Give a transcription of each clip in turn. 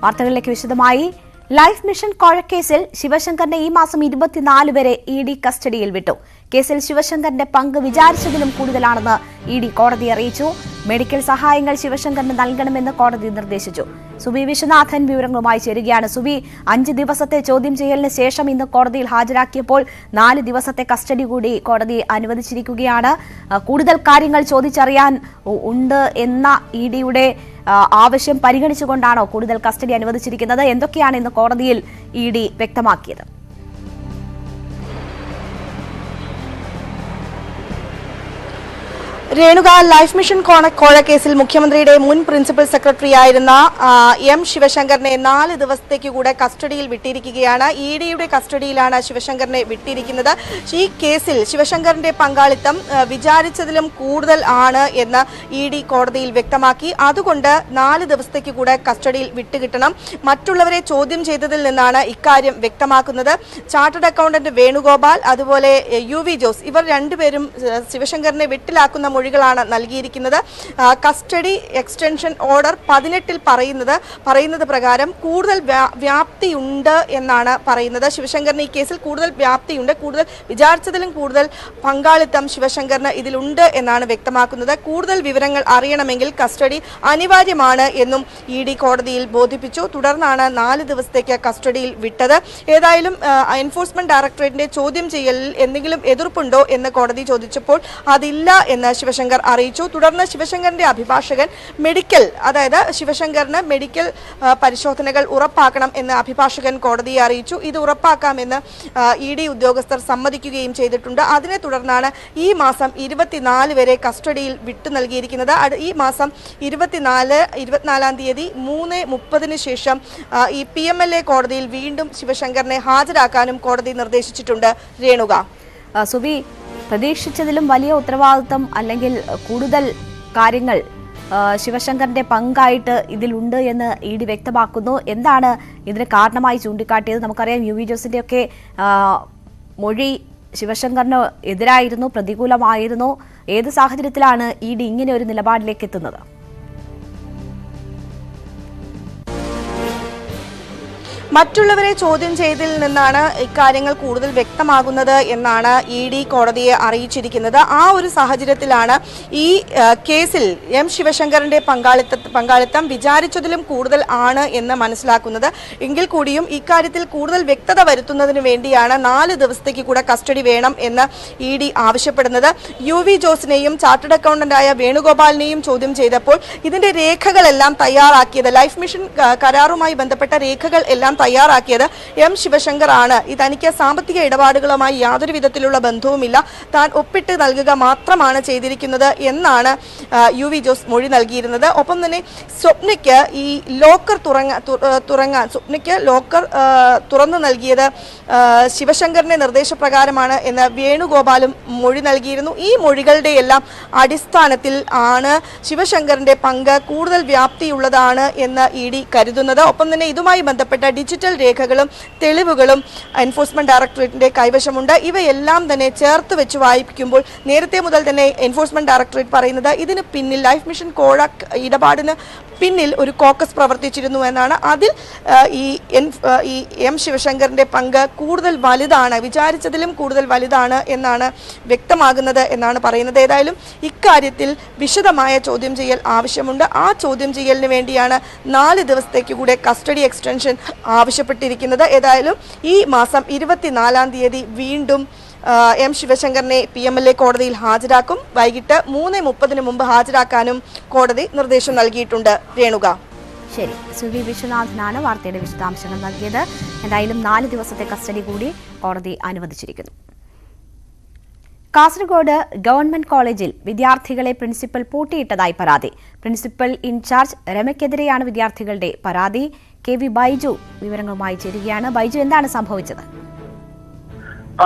വാർത്തകളിലേക്ക് വിശദമായി. Life mission കോഴക്കേസിൽ ശിവശങ്കറിനെ ഈ മാസം 24 വരെ ED കസ്റ്റഡിയിൽ വിട്ടു. കേസിൽ ശിവശങ്കറിന്റെ പങ്ക് വിചാരിച്ചതിലും കൂടുതലാണെന്ന് ED കോടതിയെ അറിയിച്ചു. മെഡിക്കൽ സഹായങ്ങൾ ശിവശങ്കറിന് നൽകണമെന്ന് കോടതി നിർദ്ദേശിച്ചു. സുബി വിശ്വനാഥൻ വിവരങ്ങളുമായി ചേരുകയാണ്. സുബി, 5 ദിവസത്തെ ചോദ്യം ചെയ്യലിന് ശേഷം ഇന്ന് കോടതിയിൽ ഹാജരാക്കിയപ്പോൾ 4 ദിവസത്തെ കസ്റ്റഡി കൂടി കോടതി അനുവദിച്ചിരിക്കുകയാണ്. കൂടുതൽ കാര്യങ്ങൾ ചോദിച്ചറിയാൻ ഉണ്ട് എന്ന EDയുടെ ആവശ്യം പരിഗണിച്ചുകൊണ്ടാണോ കൂടുതൽ കസ്റ്റഡി അനുവദിച്ചിരിക്കുന്നത്? എന്തൊക്കെയാണ് ഇന്ന് കോടതിയിൽ ED വ്യക്തമാക്കിയത്? രേണുക, ലൈഫ് മിഷൻ കോഴക്കേസിൽ മുഖ്യമന്ത്രിയുടെ മുൻ പ്രിൻസിപ്പൽ സെക്രട്ടറിയായിരുന്ന M ശിവശങ്കറിനെ 4 ദിവസത്തേക്ക് കൂടെ കസ്റ്റഡിയിൽ വിട്ടിരിക്കുകയാണ്. EDയുടെ കസ്റ്റഡിയിലാണ് ശിവശങ്കറിനെ വിട്ടിരിക്കുന്നത്. ഈ കേസിൽ ശിവശങ്കറിന്റെ പങ്കാളിത്തം വിചാരിച്ചതിലും കൂടുതൽ ആണ് എന്ന് ED കോടതിയിൽ വ്യക്തമാക്കി. അതുകൊണ്ട് 4 ദിവസത്തേക്ക് കൂടെ കസ്റ്റഡിയിൽ വിട്ടുകിട്ടണം. മറ്റുള്ളവരെ ചോദ്യം ചെയ്തതിൽ നിന്നാണ് ഇക്കാര്യം വ്യക്തമാക്കുന്നത്. ചാർട്ടേഡ് അക്കൗണ്ടന്റ് വേണുഗോപാൽ, അതുപോലെ UV ജോസ്, ഇവർ രണ്ടുപേരും ശിവശങ്കറിനെ വിട്ടിലാക്കുന്ന മൊഴികളാണ് നൽകിയിരിക്കുന്നത്. കസ്റ്റഡി എക്സ്റ്റൻഷൻ ഓർഡർ 18-ൽ പറയുന്നത് പ്രകാരം കൂടുതൽ വ്യാപ്തിയുണ്ട് എന്നാണ് പറയുന്നത്. ശിവശങ്കറിന് ഈ കേസിൽ കൂടുതൽ വ്യാപ്തിയുണ്ട്, കൂടുതൽ വിചാരിച്ചതിലും കൂടുതൽ പങ്കാളിത്തം ശിവശങ്കറിന് ഇതിലുണ്ട് എന്നാണ് വ്യക്തമാക്കുന്നത്. കൂടുതൽ വിവരങ്ങൾ അറിയണമെങ്കിൽ കസ്റ്റഡി അനിവാര്യമാണ് എന്നും ED കോടതിയിൽ ബോധിപ്പിച്ചു. തുടർന്നാണ് 4 ദിവസത്തേക്ക് കസ്റ്റഡിയിൽ വിട്ടത്. ഏതായാലും എൻഫോഴ്സ്മെന്റ് ഡയറക്ടറേറ്റിന്റെ ചോദ്യം ചെയ്യലിൽ എന്തെങ്കിലും എതിർപ്പുണ്ടോ എന്ന് കോടതി ചോദിച്ചപ്പോൾ അതില്ല എന്ന് ശിവശങ്കർ അറിയിച്ചു. തുടർന്ന് ശിവശങ്കറിന്റെ അഭിഭാഷകൻ ശിവശങ്കറിന് മെഡിക്കൽ പരിശോധനകൾ ഉറപ്പാക്കണം എന്ന് അഭിഭാഷകൻ കോടതിയെ അറിയിച്ചു. ഇത് ഉറപ്പാക്കാമെന്ന് ED ഉദ്യോഗസ്ഥർ സമ്മതിക്കുകയും ചെയ്തിട്ടുണ്ട്. അതിനെ തുടർന്നാണ് ഈ മാസം 24 വരെ കസ്റ്റഡിയിൽ വിട്ടു നൽകിയിരിക്കുന്നത്. ഈ മാസം 24-ാം തീയതി 3:30 ശേഷം ഈ PMLA കോടതിയിൽ വീണ്ടും ശിവശങ്കറിനെ ഹാജരാക്കാനും കോടതി നിർദ്ദേശിച്ചിട്ടുണ്ട്. രേണുക, സുബി, പ്രതീക്ഷിച്ചതിലും വലിയ ഉത്തരവാദിത്തം അല്ലെങ്കിൽ കൂടുതൽ കാര്യങ്ങൾ ശിവശങ്കറിന്റെ പങ്കായിട്ട് ഇതിലുണ്ട് എന്ന് ED വ്യക്തമാക്കുന്നു. എന്താണ് ഇതിന് കാരണമായി ചൂണ്ടിക്കാട്ടിയത്? നമുക്കറിയാം UV ജോസിന്റെ ഒക്കെ മൊഴി ശിവശങ്കറിന് എതിരായിരുന്നു, പ്രതികൂലമായിരുന്നു. ഏത് സാഹചര്യത്തിലാണ് ED ഇങ്ങനെ ഒരു നിലപാടിലേക്ക് എത്തുന്നത്? മറ്റുള്ളവരെ ചോദ്യം ചെയ്തതിൽ നിന്നാണ് ഇക്കാര്യങ്ങൾ കൂടുതൽ വ്യക്തമാകുന്നത് എന്നാണ് ED കോടതിയെ അറിയിച്ചിരിക്കുന്നത്. ആ ഒരു സാഹചര്യത്തിലാണ് ഈ കേസിൽ M ശിവശങ്കറിന്റെ പങ്കാളിത്തം വിചാരിച്ചതിലും കൂടുതൽ ആണ് എന്ന് മനസ്സിലാക്കുന്നത്. എങ്കിൽ കൂടിയും ഇക്കാര്യത്തിൽ കൂടുതൽ വ്യക്തത വരുത്തുന്നതിന് വേണ്ടിയാണ് 4 ദിവസത്തേക്ക് കൂടെ കസ്റ്റഡി വേണം എന്ന് ED ആവശ്യപ്പെടുന്നത്. UV ജോസിനെയും ചാർട്ടേഡ് അക്കൗണ്ടന്റായ വേണുഗോപാലിനെയും ചോദ്യം ചെയ്തപ്പോൾ ഇതിന്റെ രേഖകളെല്ലാം തയ്യാറാക്കിയത്, ലൈഫ് മിഷൻ കരാറുമായി ബന്ധപ്പെട്ട രേഖകൾ എല്ലാം തയ്യാറാക്കിയത് M ശിവശങ്കർ ആണ്. തനിക്ക് സാമ്പത്തിക ഇടപാടുകളുമായി യാതൊരു വിധത്തിലുള്ള ബന്ധവുമില്ല, താൻ ഒപ്പിട്ട് നൽകുക മാത്രമാണ് ചെയ്തിരിക്കുന്നത് എന്നാണ് UV ജോസ് മൊഴി നൽകിയിരുന്നത്. ഒപ്പം തന്നെ സ്വപ്നയ്ക്ക് ഈ ലോക്കർ തുറന്നു നൽകിയത് ശിവശങ്കറിന്റെ നിർദ്ദേശപ്രകാരമാണ് എന്ന് വേണുഗോപാലും മൊഴി നൽകിയിരുന്നു. ഈ മൊഴികളുടെ എല്ലാം അടിസ്ഥാനത്തിൽ ആണ് ശിവശങ്കറിന്റെ പങ്ക് കൂടുതൽ വ്യാപ്തിയുള്ളതാണ് എന്ന് ED കരുതുന്നത്. ഒപ്പം തന്നെ ഇതുമായി ബന്ധപ്പെട്ട ഡിജിറ്റൽ രേഖകളും തെളിവുകളും എൻഫോഴ്സ്മെന്റ് ഡയറക്ടറേറ്റിന്റെ കൈവശമുണ്ട്. ഇവയെല്ലാം തന്നെ ചേർത്ത് വെച്ച് വായിക്കുമ്പോൾ നേരത്തെ മുതൽ തന്നെ എൻഫോഴ്സ്മെന്റ് ഡയറക്ടറേറ്റ് പറയുന്നത് ഇതിന് പിന്നിൽ ലൈഫ് മിഷൻ കോഴ ഇടപാടിന് പിന്നിൽ ഒരു കോക്കസ് പ്രവർത്തിച്ചിരുന്നു എന്നാണ്. അതിൽ ഈ M ശിവശങ്കറിന്റെ പങ്ക് കൂടുതൽ വലുതാണ്, വിചാരിച്ചതിലും കൂടുതൽ വലുതാണ് എന്നാണ് വ്യക്തമാകുന്നത് എന്നാണ് പറയുന്നത്. ഏതായാലും ഇക്കാര്യത്തിൽ വിശദമായ ചോദ്യം ചെയ്യൽ ആവശ്യമുണ്ട്. ആ ചോദ്യം ചെയ്യലിന് വേണ്ടിയാണ് 4 ദിവസത്തേക്ക് കൂടെ കസ്റ്റഡി എക്സ്റ്റൻഷൻ ആവശ്യപ്പെട്ടിരിക്കുന്നത്. ഏതായാലും ഈ മാസം 24-ാം തീയതി വീണ്ടും M ശിവശങ്കറിനെ PMLA കോടതിയിൽ ഹാജരാക്കും. വൈകിട്ട് 3:30 മുമ്പ് ഹാജരാക്കാനും കോടതി നിർദ്ദേശം നൽകിയിട്ടുണ്ട്. രേണുക, ശരി. സുബി വിശ്വനാഥനാണ് വാർത്തയുടെ വിശദാംശങ്ങൾ നൽകിയത്. എന്തായാലും 4 ദിവസത്തെ കസ്റ്റഡി കൂടി കോടതി അനുവദിച്ചിരിക്കുന്നു. കാസർഗോഡ് ഗവൺമെന്റ് കോളേജിൽ വിദ്യാർത്ഥികളെ പ്രിൻസിപ്പൽ പൂട്ടിയിട്ടതായി പരാതി. പ്രിൻസിപ്പൽ ഇൻചാർജ് രമയ്ക്കെതിരെയാണ് വിദ്യാർത്ഥികളുടെ പരാതി. KV ബൈജു വിവരങ്ങളുമായി ചേരുകയാണ്. ബൈജു, എന്താണ് സംഭവിച്ചത്?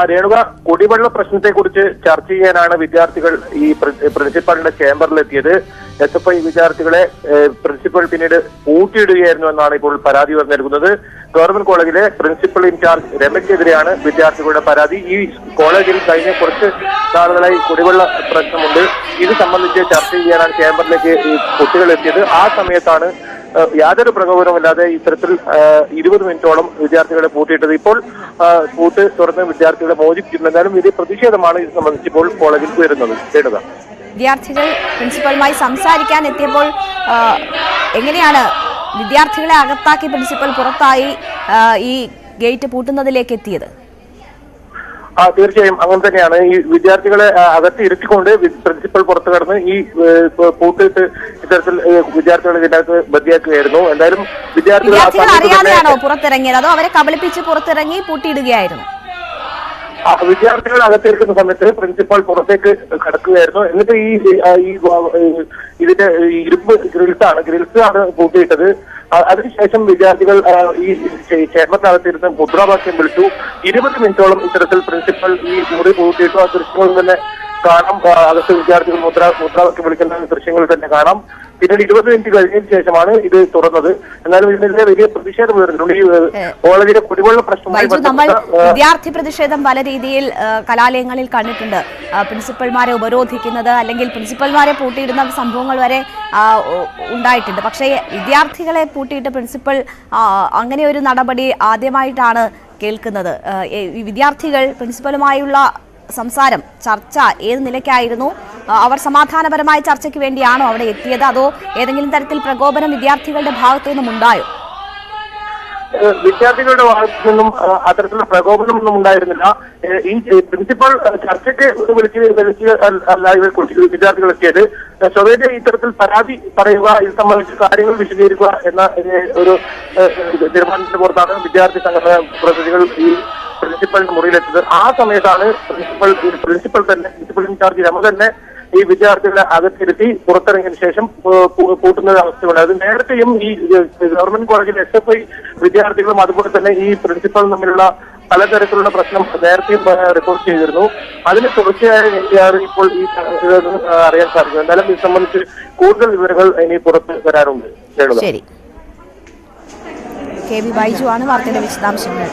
രേണുക, കുടിവെള്ള പ്രശ്നത്തെക്കുറിച്ച് ചർച്ച ചെയ്യാനാണ് വിദ്യാർത്ഥികൾ ഈ പ്രിൻസിപ്പലിന്റെ ചേംബറിലെത്തിയത്. SFI വിദ്യാർത്ഥികളെ പ്രിൻസിപ്പൽ പിന്നീട് പൂട്ടിയിടുകയായിരുന്നു എന്നാണ് ഇപ്പോൾ പരാതി നൽകുന്നത്. ഗവൺമെന്റ് കോളേജിലെ പ്രിൻസിപ്പൽ ഇൻചാർജ് രമയ്ക്കെതിരെയാണ് വിദ്യാർത്ഥികളുടെ പരാതി. ഈ കോളേജിൽ കഴിഞ്ഞ കുറച്ച് നാളുകളായി കുടിവെള്ള പ്രശ്നമുണ്ട്. ഇത് സംബന്ധിച്ച് ചർച്ച ചെയ്യാനാണ് ചേംബറിലേക്ക് ഈ കുട്ടികൾ എത്തിയത്. ആ സമയത്താണ് യാതൊരു പ്രകോപനവുമില്ലാതെ ഇത്തരത്തിൽ 20 മിനിറ്റോളം വിദ്യാർത്ഥികളെ പൂട്ടിയിട്ടത്. ഇപ്പോൾ പൂട്ട് തുറന്ന് വിദ്യാർത്ഥികളെ മോചിപ്പിക്കുന്നു. എന്നാലും വലിയ പ്രതിഷേധമാണ് ഇത് സംബന്ധിച്ച് ഇപ്പോൾ കോളേജിൽ ഉയരുന്നത്. കേടുക വിദ്യാർത്ഥികൾ പ്രിൻസിപ്പലുമായി സംസാരിക്കാൻ എത്തിയപ്പോൾ എങ്ങനെയാണ് വിദ്യാർത്ഥികളെ അകത്താക്കി പ്രിൻസിപ്പൽ പുറത്തായി ഈ ഗേറ്റ് പൂട്ടുന്നതിലേക്ക് എത്തിയത്? തീർച്ചയായും അങ്ങനെ തന്നെയാണ്. ഈ വിദ്യാർത്ഥികളെ അകത്ത് ഇരുത്തിക്കൊണ്ട് പ്രിൻസിപ്പൽ പുറത്തു കടന്ന് ഈ പൂട്ടിട്ട് ഇത്തരത്തിൽ വിദ്യാർത്ഥികളെ ഇതിനകത്ത് ബന്ധിയാക്കുകയായിരുന്നു. എന്തായാലും വിദ്യാർത്ഥികൾ അറിയാതെയാണോ പുറത്തിറങ്ങിയത്, അതോ അവരെ കബളിപ്പിച്ച് പുറത്തിറങ്ങി പൂട്ടിയിടുകയായിരുന്നു? വിദ്യാർത്ഥികൾ അകത്തിരിക്കുന്ന സമയത്ത് പ്രിൻസിപ്പൽ പുറത്തേക്ക് കടക്കുകയായിരുന്നു. എന്നിട്ട് ഇതിന്റെ ഇരുമ്പ് ഗ്രിൽസാണ് പൂട്ടിയിട്ടത്. അതിനുശേഷം വിദ്യാർത്ഥികൾ ഈ ചേമ്പറിനകത്തിരുന്ന് മുദ്രാവാക്യം വിളിച്ചു. 20 മിനിറ്റോളം ഇത്തരത്തിൽ പ്രിൻസിപ്പൽ ഈ മുറി പൂട്ടിയിട്ടു. ആ ദൃശ്യങ്ങൾ തന്നെ കാണാം. അകത്ത് വിദ്യാർത്ഥികൾ മുദ്രാവാക്യം വിളിക്കുന്ന ദൃശ്യങ്ങൾ തന്നെ കാണാം. പിന്നീട് 20 മിനിറ്റ് കഴിഞ്ഞതിന് ശേഷമാണ് ഇത് തുറന്നത്. എന്നാലും ഇതിനെതിരെ വലിയ പ്രതിഷേധം ഉയർന്നിട്ടുണ്ട്. ഈ കോളേജിലെ കുടിവെള്ള പ്രശ്നവുമായി നമ്മൾ വിദ്യാർത്ഥി പ്രതിഷേധം പല രീതിയിൽ കലാലയങ്ങളിൽ കണ്ടിട്ടുണ്ട്. പ്രിൻസിപ്പൽമാരെ ഉപരോധിക്കുന്നത് അല്ലെങ്കിൽ പ്രിൻസിപ്പൽമാരെ പൂട്ടിയിടുന്ന സംഭവങ്ങൾ വരെ ഉണ്ടായിട്ടുണ്ട്. പക്ഷേ വിദ്യാർത്ഥികളെ പൂട്ടിയിട്ട് പ്രിൻസിപ്പൽ അങ്ങനെ ഒരു നടപടി ആദ്യമായിട്ടാണ് കേൾക്കുന്നത്. വിദ്യാർത്ഥികൾ പ്രിൻസിപ്പലുമായുള്ള സംസാരം, ചർച്ച ഏത് നിലയ്ക്കായിരുന്നു? അവർ സമാധാനപരമായ ചർച്ചയ്ക്ക് വേണ്ടിയാണോ അവിടെ എത്തിയത്, അതോ ഏതെങ്കിലും തരത്തിൽ പ്രകോപനം വിദ്യാർത്ഥികളുടെ ഭാഗത്തു നിന്നും ഉണ്ടായോ? വിദ്യാർത്ഥികളുടെ ഭാഗത്തു നിന്നും അത്തരത്തിലുള്ള പ്രകോപനമൊന്നും ഉണ്ടായിരുന്നില്ല. ഈ പ്രിൻസിപ്പൽ ചർച്ചയ്ക്ക് വിളിച്ച് അല്ല വിദ്യാർത്ഥികൾ എത്തിയത്. സ്വദേശ ഇത്തരത്തിൽ പരാതി പറയുക, ഇത് സംബന്ധിച്ച് കാര്യങ്ങൾ വിശദീകരിക്കുക എന്ന ഒരു തീരുമാനത്തിന്റെ പുറത്താണ് വിദ്യാർത്ഥി സംഘടന പ്രതിനിധികൾ ഈ പ്രിൻസിപ്പലിന്റെ മുറിയിലെത്തിയത്. ആ സമയത്താണ് പ്രിൻസിപ്പൽ ഇൻചാർജ് രമ തന്നെ ഈ വിദ്യാർത്ഥികളെ അകത്തിരുത്തി പുറത്തിറങ്ങിയതിനു ശേഷം പൂട്ടുന്ന അവസ്ഥയുണ്ട്. അത് നേരത്തെയും ഈ ഗവൺമെന്റ് കോളേജിലെ SFI വിദ്യാർത്ഥികളും അതുപോലെ തന്നെ ഈ പ്രിൻസിപ്പലും തമ്മിലുള്ള പലതരത്തിലുള്ള പ്രശ്നം നേരത്തെയും റിപ്പോർട്ട് ചെയ്തിരുന്നു. അതിന് തുടർച്ചയായാണ് ഇപ്പോൾ ഈ അറിയാൻ സാധിക്കുന്നത്. എന്തായാലും ഇത് സംബന്ധിച്ച് കൂടുതൽ വിവരങ്ങൾ ഇനി പുറത്ത് വരാറുണ്ട്. ശരി, KV ബൈജു ആണ് വാർത്തയുടെ വിശദാംശങ്ങൾ.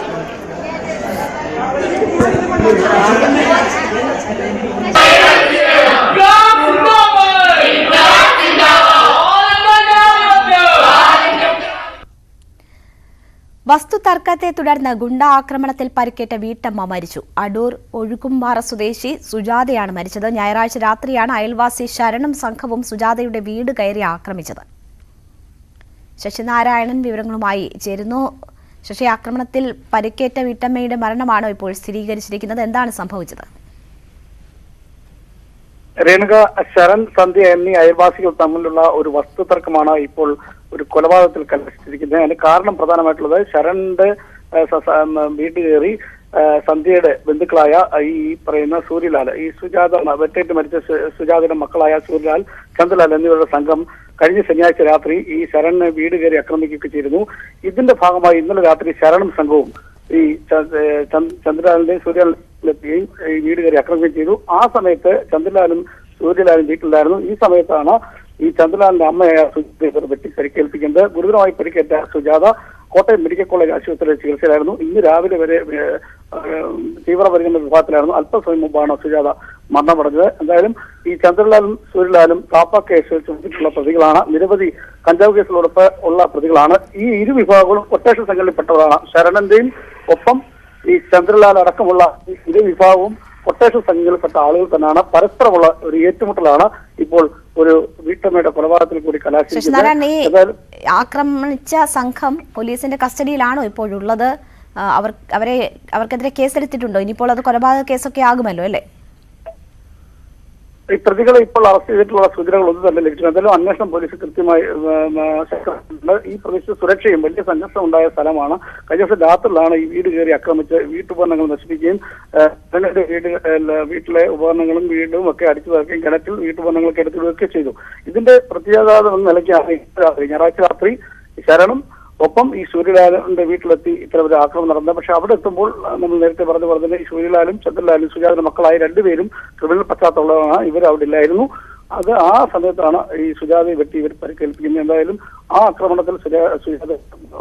വസ്തുതർക്കത്തെ തുടർന്ന് ഗുണ്ട ആക്രമണത്തിൽ പരിക്കേറ്റ വീട്ടമ്മ മരിച്ചു. അടൂർ ഒഴുകുംപാറ സ്വദേശി സുജാതയാണ് മരിച്ചത്. ഞായറാഴ്ച രാത്രിയാണ് അയൽവാസി ശരണും സംഘവും സുജാതയുടെ വീട് കയറി ആക്രമിച്ചത്. ശശിനാരായണൻ വിവരങ്ങളുമായി ചേരുന്നു. ശശി, ആക്രമണത്തിൽ പരിക്കേറ്റ വീട്ടമ്മയുടെ മരണമാണോ ഇപ്പോൾ സ്ഥിരീകരിച്ചിരിക്കുന്നത്? എന്താണ് സംഭവിച്ചത്? രേണുക, ശരൺ, സന്ധ്യ എന്നീ അയൽവാസികൾ തമ്മിലുള്ള ഒരു വസ്തുതർക്കമാണ് ഇപ്പോൾ ഒരു കൊലപാതകത്തിൽ കലാശിച്ചിരിക്കുന്നത്. അതിന് കാരണം പ്രധാനമായിട്ടുള്ളത് ശരണിന്റെ വീട് കയറി സന്ധ്യയുടെ ബന്ധുക്കളായ ഈ പറയുന്ന സൂര്യലാൽ, ഈ സുജാത വെട്ടേറ്റ് മരിച്ച സുജാതയുടെ മക്കളായ സൂര്യലാൽ, ചന്ദ്രലാൽ എന്നിവരുടെ സംഘം കഴിഞ്ഞ ശനിയാഴ്ച രാത്രി ഈ ശരണിനെ വീട് കയറി ആക്രമിക്കുകയൊക്കെ ചെയ്തിരുന്നു. ഇതിന്റെ ഭാഗമായി ഇന്നലെ രാത്രി ശരണും സംഘവും ഈ ചന്ദ്രലാലിന്റെയും സൂര്യലാലിലെത്തുകയും ഈ വീട് കയറി ആക്രമിക്കുകയും ചെയ്തു. ആ സമയത്ത് ചന്ദ്രലാലും സൂര്യലാലും വീട്ടിലായിരുന്നു. ഈ സമയത്താണ് ഈ ചന്ദ്രലാലിന്റെ അമ്മയായ സുജാത വെട്ടി പരിക്കേൽപ്പിക്കുന്നത്. ഗുരുതരമായി പരിക്കേറ്റ സുജാത കോട്ടയം മെഡിക്കൽ കോളേജ് ആശുപത്രിയിൽ ചികിത്സയിലായിരുന്നു. ഇന്ന് രാവിലെ വരെ തീവ്രപരിചരണ വിഭാഗത്തിലായിരുന്നു. അല്പസമയം മുമ്പാണ് സുജാത മരണമടഞ്ഞത്. എന്തായാലും ഈ ചന്ദ്രലാലും സൂര്യലാലും കാപ്പ കേസ് ചുമത്തിയിട്ടുള്ള പ്രതികളാണ്. നിരവധി കഞ്ചാവ് കേസുകളോടൊപ്പം ഉള്ള പ്രതികളാണ്. ഈ ഇരു വിഭാഗങ്ങളും കൊട്ടേഷൻ സംഘടനയിൽപ്പെട്ടവരാണ്. ശരണന്റെയും ഒപ്പം ഈ ചന്ദ്രലാൽ അടക്കമുള്ള ഇരു വിഭാഗവും കൊട്ടേഷൻ സംഘങ്ങളിൽപ്പെട്ട ആളുകൾ തന്നെയാണ്. പരസ്പരമുള്ള ഒരു ഏറ്റുമുട്ടലാണ് ഇപ്പോൾ ഒരു വീട്ടമ്മയുടെ കൊലപാതകത്തിൽ കൂടി കലാശിക്കുന്നത്. ആക്രമിച്ച സംഘം പോലീസിന്റെ കസ്റ്റഡിയിലാണോ ഇപ്പോഴുള്ളത്? അവർക്കെതിരെ കേസെടുത്തിട്ടുണ്ടോ? ഇനിയിപ്പോൾ അത് കൊലപാതക കേസൊക്കെ ആകുമല്ലോ അല്ലേ? ഈ പ്രതികളെ ഇപ്പോൾ അറസ്റ്റ് ചെയ്തിട്ടുള്ള സൂചനകളൊന്നും തന്നെ ലഭിച്ചു. എന്തായാലും അന്വേഷണം പോലീസ് കൃത്യമായി ശക്തമായിട്ടുണ്ട്. ഈ പ്രദേശത്ത് സുരക്ഷയും വലിയ സംഘർഷം ഉണ്ടായ സ്ഥലമാണ്. കഴിഞ്ഞ ദിവസം രാത്രിയിലാണ് ഈ വീട് കയറി ആക്രമിച്ച് വീട്ടുപകരണങ്ങൾ നശിപ്പിക്കുകയും വീട്ടിലെ ഉപകരണങ്ങളും വീടും ഒക്കെ അടിച്ചു തകർക്കുകയും കിണറ്റിൽ വീട്ടുപകരണങ്ങളൊക്കെ എടുത്തിടുകയൊക്കെ ചെയ്തു. ഇതിന്റെ പ്രത്യാഘാതം എന്ന നിലയ്ക്കാണ് ഞായറാഴ്ച രാത്രി ശരണും ഒപ്പം ഈ സൂര്യലാലിന്റെ വീട്ടിലെത്തി ഇത്തരത്തിൽ ആക്രമണം നടന്നത്. പക്ഷെ അവിടെ എത്തുമ്പോൾ നമ്മൾ നേരത്തെ പറഞ്ഞ പോലെ തന്നെ ഈ സൂര്യലാലും ചന്ദ്രലാലും സുജാതയുടെ മക്കളായ രണ്ടുപേരും ക്രിമിനൽ പശ്ചാത്തലമാണ്. ഇവർ അവിടെ ഇല്ലായിരുന്നു. അത് ആ സമയത്താണ് ഈ സുജാതയെ വെട്ടി ഇവർ പരിക്കേൽപ്പിക്കുന്നത്. എന്തായാലും ആ ആക്രമണത്തിൽ സുജാത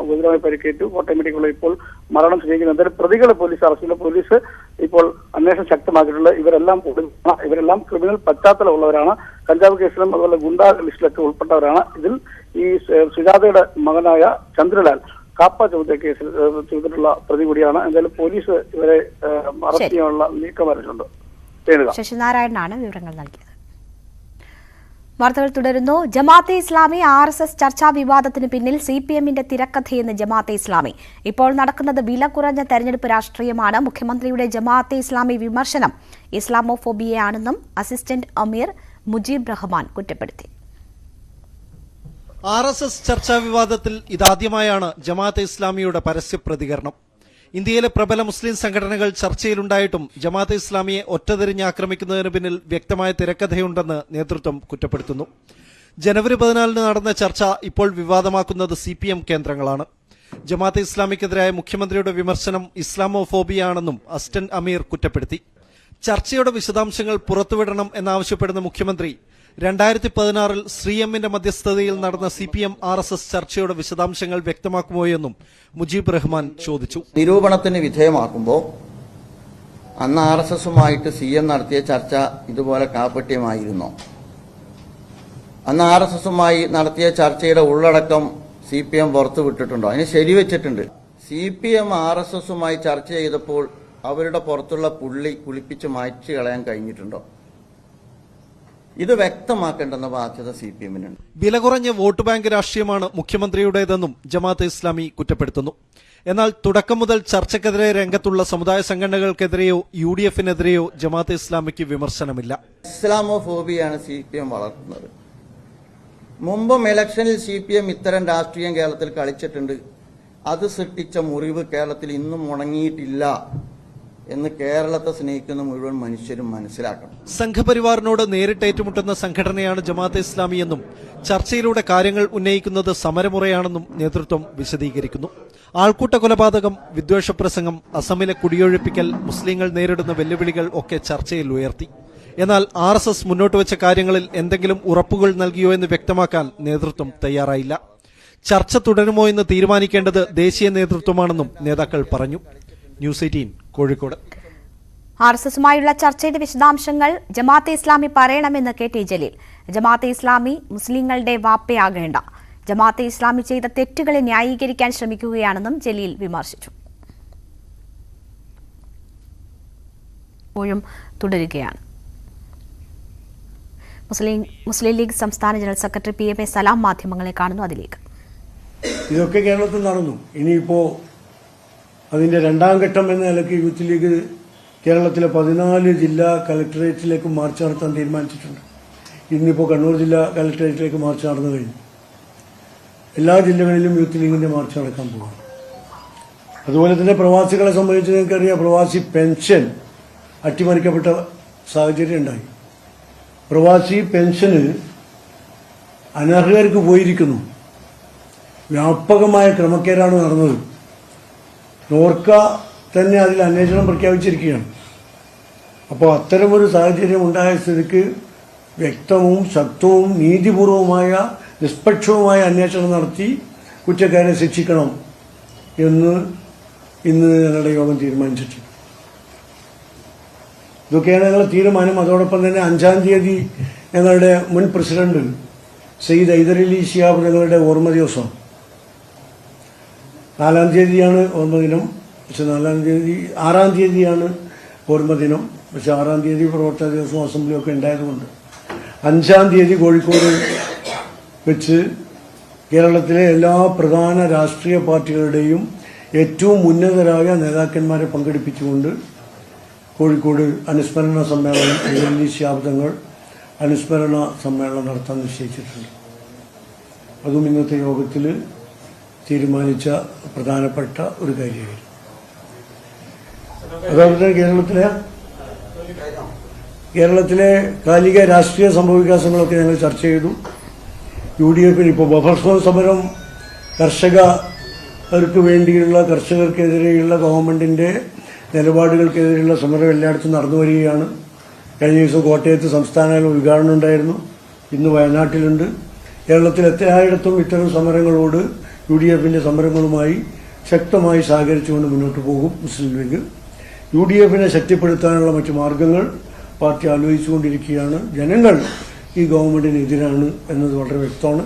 ഗുരുതരമായി പരിക്കേറ്റു. കോട്ടയം മെഡിക്കൽ കോളേജിൽ ഇപ്പോൾ മരണം സ്ഥിരീകരിക്കുന്നു. എന്തായാലും പ്രതികളെ പോലീസ് അറസ്റ്റ് ചെയ്തു. പോലീസ് ഇപ്പോൾ അന്വേഷണം ശക്തമാക്കിയിട്ടുള്ളത്. ഇവരെല്ലാം ക്രിമിനൽ പശ്ചാത്തലമുള്ളവരാണ്. കഞ്ചാവ് കേസിലും അതുപോലെ ഗുണ്ടാ ലിസ്റ്റിലൊക്കെ ഉൾപ്പെട്ടവരാണ്. ഇതിൽ ഈ സുജാതയുടെ മകനായ ചന്ദ്രലാൽ കാപ്പ ചോദ്യ കേസിൽ ചെയ്തിട്ടുള്ള പ്രതി കൂടിയാണ്. എന്തായാലും പോലീസ് ഇവരെ അറസ്റ്റ് ചെയ്യാനുള്ള നീക്കം വരച്ചിട്ടുണ്ട്. ശശിനാരായണനാണ് വിവരങ്ങൾ നൽകിയത്. വാർത്തകൾ തുടരുന്നു. ജമാഅത്തെ ഇസ്ലാമി RSS ചർച്ചാ വിവാദത്തിന് പിന്നിൽ CPMന്റെ തിരക്കഥയെന്ന് ജമാഅത്തെ ഇസ്ലാമി. ഇപ്പോൾ നടക്കുന്നത് വില കുറഞ്ഞ തെരഞ്ഞെടുപ്പ് രാഷ്ട്രീയമാണ്. മുഖ്യമന്ത്രിയുടെ ജമാഅത്തെ ഇസ്ലാമി വിമർശനം ഇസ്ലാമോഫോബിയയാണെന്നും അസിസ്റ്റന്റ് അമീർ മുജീബ് റഹ്മാൻ കുറ്റപ്പെടുത്തി. RSS ചർച്ചാ വിവാദത്തിൽ ഇതാദ്യമായാണ് ജമാഅത്തെ ഇസ്ലാമിയുടെ പരസ്യ പ്രതികരണം. ഇന്ത്യയിലെ പ്രബല മുസ്ലിം സംഘടനകൾ ചർച്ചയിലുണ്ടായിട്ടും ജമാഅത്തെ ഇസ്ലാമിയെ ഒറ്റതിരിഞ്ഞ് ആക്രമിക്കുന്നതിന് പിന്നിൽ വ്യക്തമായ തിരക്കഥയുണ്ടെന്ന് നേതൃത്വം കുറ്റപ്പെടുത്തുന്നു. ജനുവരി 14 നടന്ന ചർച്ച ഇപ്പോൾ വിവാദമാക്കുന്നത് CPM കേന്ദ്രങ്ങളാണ്. ജമാഅത്തെ ഇസ്ലാമിക്കെതിരായ മുഖ്യമന്ത്രിയുടെ വിമർശനം ഇസ്ലാമോഫോബിയാണെന്നും അസിസ്റ്റന്റ് അമീർ കുറ്റപ്പെടുത്തി. ചർച്ചയുടെ വിശദാംശങ്ങൾ പുറത്തുവിടണം എന്നാവശ്യപ്പെടുന്ന മുഖ്യമന്ത്രി 2016 ശ്രീ എമ്മിന്റെ മധ്യസ്ഥതയിൽ നടന്ന CPM RSS ചർച്ചയുടെ വിശദാംശങ്ങൾ വ്യക്തമാക്കുമോയെന്നും മുജീബ് റഹ്മാൻ ചോദിച്ചു. നിരൂപണത്തിന് വിധേയമാക്കുമ്പോൾ അന്ന് RSSുമായിട്ട് CM നടത്തിയ ചർച്ച ഇതുപോലെ കാപട്യമായിരുന്നോ? അന്ന് RSSുമായി നടത്തിയ ചർച്ചയുടെ ഉള്ളടക്കം CPM പുറത്തുവിട്ടിട്ടുണ്ടോ? അതിന് ശരിവെച്ചിട്ടുണ്ട്. CPM RSSുമായി ചർച്ച ചെയ്തപ്പോൾ അവരുടെ പുറത്തുള്ള പുള്ളി കുളിപ്പിച്ച് മാറ്റി കളയാൻ കഴിഞ്ഞിട്ടുണ്ടോ? ഇത് വ്യക്തമാക്കേണ്ടെന്ന ബാധ്യത CPMനുണ്ട്. വില കുറഞ്ഞ വോട്ട് ബാങ്ക് രാഷ്ട്രീയമാണ് മുഖ്യമന്ത്രിയുടേതെന്നും ജമാഅത്തെ ഇസ്ലാമി കുറ്റപ്പെടുത്തുന്നു. എന്നാൽ തുടക്കം മുതൽ ചർച്ചയ്ക്കെതിരെ രംഗത്തുള്ള സമുദായ സംഘടനകൾക്കെതിരെയോ UDFനെതിരെയോ ജമാഅത്തെ ഇസ്ലാമിക്ക് വിമർശനമില്ല. ഇസ്ലാമോഫോബിയാണ് CPM വളർത്തുന്നത്. മുമ്പും ഇലക്ഷനിൽ CPM ഇത്തരം രാഷ്ട്രീയം കേരളത്തിൽ കളിച്ചിട്ടുണ്ട്. അത് സൃഷ്ടിച്ച മുറിവ് കേരളത്തിൽ ഇന്നും ഉണങ്ങിയിട്ടില്ല എന്ന് കേരളത്തെ സ്നേഹിക്കുന്ന മുഴുവൻ മനുഷ്യരും മനസ്സിലാക്കണം. സംഘപരിവാറിനോട് നേരിട്ട് ഏറ്റുമുട്ടുന്ന സംഘടനയാണ് ജമാഅത്തെ ഇസ്ലാമി എന്നും ചർച്ചയിലൂടെ കാര്യങ്ങൾ ഉന്നയിക്കുന്നത് സമരമുറയാണെന്നും നേതൃത്വം വിശദീകരിക്കുന്നു. ആൾക്കൂട്ട കൊലപാതകം, വിദ്വേഷപ്രസംഗം, അസമിലെ കുടിയൊഴിപ്പിക്കൽ, മുസ്ലിങ്ങൾ നേരിടുന്ന വെല്ലുവിളികൾ ഒക്കെ ചർച്ചയിൽ ഉയർത്തി. എന്നാൽ RSS മുന്നോട്ട് വെച്ച കാര്യങ്ങളിൽ എന്തെങ്കിലും ഉറപ്പുകൾ നൽകിയോ എന്ന് വ്യക്തമാക്കാൻ നേതൃത്വം തയ്യാറായില്ല. ചർച്ച തുടരുമോ എന്ന് തീരുമാനിക്കേണ്ടത് ദേശീയ നേതൃത്വമാണെന്നും നേതാക്കൾ പറഞ്ഞു. ന്യൂസ് 18 കോഴിക്കോട്. RSSുമായുള്ള ചർച്ചയുടെ വിശദാംശങ്ങൾ ജമാഅത്തെ ഇസ്ലാമി പറയണമെന്ന് KT ജലീൽ. ജമാഅത്തെ ഇസ്ലാമി മുസ്ലിങ്ങളുടെ വാപ്പയാകേണ്ട. ജമാഅത്തെ ഇസ്ലാമി ചെയ്ത തെറ്റുകളെ ന്യായീകരിക്കാൻ ശ്രമിക്കുകയാണെന്നും ജലീൽ വിമർശിച്ചു. ഇപ്പോഴും തുടരുകയാണ്. മുസ്ലിം ലീഗ് സംസ്ഥാന ജനറൽ സെക്രട്ടറി PMA സലാം മാധ്യമങ്ങളെ കാണുന്നു. അതിലേക്ക് ഇതൊക്കെ കേരളത്തിൽ നടന്നു. ഇനിയിപ്പോ അതിന്റെ രണ്ടാം ഘട്ടം എന്ന നിലയ്ക്ക് യൂത്ത് ലീഗ് കേരളത്തിലെ 14 ജില്ലാ കലക്ടറേറ്റിലേക്ക് മാർച്ച് നടത്താൻ തീരുമാനിച്ചിട്ടുണ്ട്. ഇന്നിപ്പോൾ കണ്ണൂർ ജില്ലാ കലക്ടറേറ്റിലേക്ക് മാർച്ച് നടന്നു കഴിഞ്ഞു. എല്ലാ ജില്ലകളിലും യൂത്ത് ലീഗിന്റെ മാർച്ച് നടക്കാൻ പോകുന്നു. അതുപോലെ തന്നെ പ്രവാസികളെ സംബന്ധിച്ച് നിങ്ങൾക്കറിയാം, പ്രവാസി പെൻഷൻ അട്ടിമറിക്കപ്പെട്ട സാഹചര്യം ഉണ്ടായി. പ്രവാസി പെൻഷന് അനർഹർക്ക് പോയിരിക്കുന്നു. വ്യാപകമായ ക്രമക്കേടാണ് നടന്നത്. നോർക്ക തന്നെ അതിൽ അന്വേഷണം പ്രഖ്യാപിച്ചിരിക്കുകയാണ്. അപ്പോൾ അത്തരമൊരു സാഹചര്യം ഉണ്ടായ സ്ഥിതിക്ക് വ്യക്തവും ശക്തവും നീതിപൂർവമായ നിഷ്പക്ഷവുമായ അന്വേഷണം നടത്തി കുറ്റക്കാരെ ശിക്ഷിക്കണം എന്ന് ഇന്ന് ഞങ്ങളുടെ യോഗം തീരുമാനിച്ചിട്ടുണ്ട്. ഇതൊക്കെയാണ് ഞങ്ങളുടെ തീരുമാനം. അതോടൊപ്പം തന്നെ 5-ാം തീയതി ഞങ്ങളുടെ മുൻ പ്രസിഡന്റ് സയ്യിദ് ഹൈദരലി ശിഹാബ് ഞങ്ങളുടെ ഓർമ്മ ദിവസം. 4-ാം തീയതിയാണ് ഓർമ്മദിനം. പക്ഷെ 6-ാം തീയതിയാണ് ഓർമ്മദിനം. പക്ഷെ 6-ാം തീയതി പ്രവർത്തക ദിവസവും അസംബ്ലിയൊക്കെ ഉണ്ടായതുകൊണ്ട് 5-ാം തീയതി കോഴിക്കോട് വെച്ച് കേരളത്തിലെ എല്ലാ പ്രധാന രാഷ്ട്രീയ പാർട്ടികളുടെയും ഏറ്റവും ഉന്നതരായ നേതാക്കന്മാരെ പങ്കെടുപ്പിച്ചുകൊണ്ട് കോഴിക്കോട് അനുസ്മരണ സമ്മേളനം, ഹൈദരലി ശിഹാബ് തങ്ങൾ അനുസ്മരണ സമ്മേളനം നടത്താൻ നിശ്ചയിച്ചിട്ടുണ്ട്. അതും ഇന്നത്തെ യോഗത്തിൽ തീരുമാനിച്ച പ്രധാനപ്പെട്ട ഒരു കാര്യമായിരുന്നു. അതുപോലെ കേരളത്തിലെ കാലിക രാഷ്ട്രീയ സംഭവവികാസങ്ങളൊക്കെ ഞങ്ങൾ ചർച്ച ചെയ്തു. UDFന് ഇപ്പോൾ ബഫർ സോൺ സമരം കർഷകർക്ക് വേണ്ടിയുള്ള, കർഷകർക്കെതിരെയുള്ള ഗവൺമെന്റിന്റെ നിലപാടുകൾക്കെതിരെയുള്ള സമരം എല്ലായിടത്തും നടന്നു വരികയാണ്. കഴിഞ്ഞ ദിവസം കോട്ടയത്ത് സംസ്ഥാന ഉദ്ഘാടനം ഉണ്ടായിരുന്നു. ഇന്ന് വയനാട്ടിലുണ്ട്. കേരളത്തിൽ എല്ലായിടത്തും ഇത്തരം സമരങ്ങളോട് UDFന്റെ സമരങ്ങളുമായി ശക്തമായി സഹകരിച്ചുകൊണ്ട് മുന്നോട്ട് പോകും മുസ്ലിം ലീഗ്. UDFനെ ശക്തിപ്പെടുത്താനുള്ള മറ്റു മാർഗങ്ങൾ പാർട്ടി ആലോചിച്ചുകൊണ്ടിരിക്കുകയാണ്. ജനങ്ങൾ ഈ ഗവൺമെന്റിനെതിരാണ് എന്നത് വളരെ വ്യക്തമാണ്.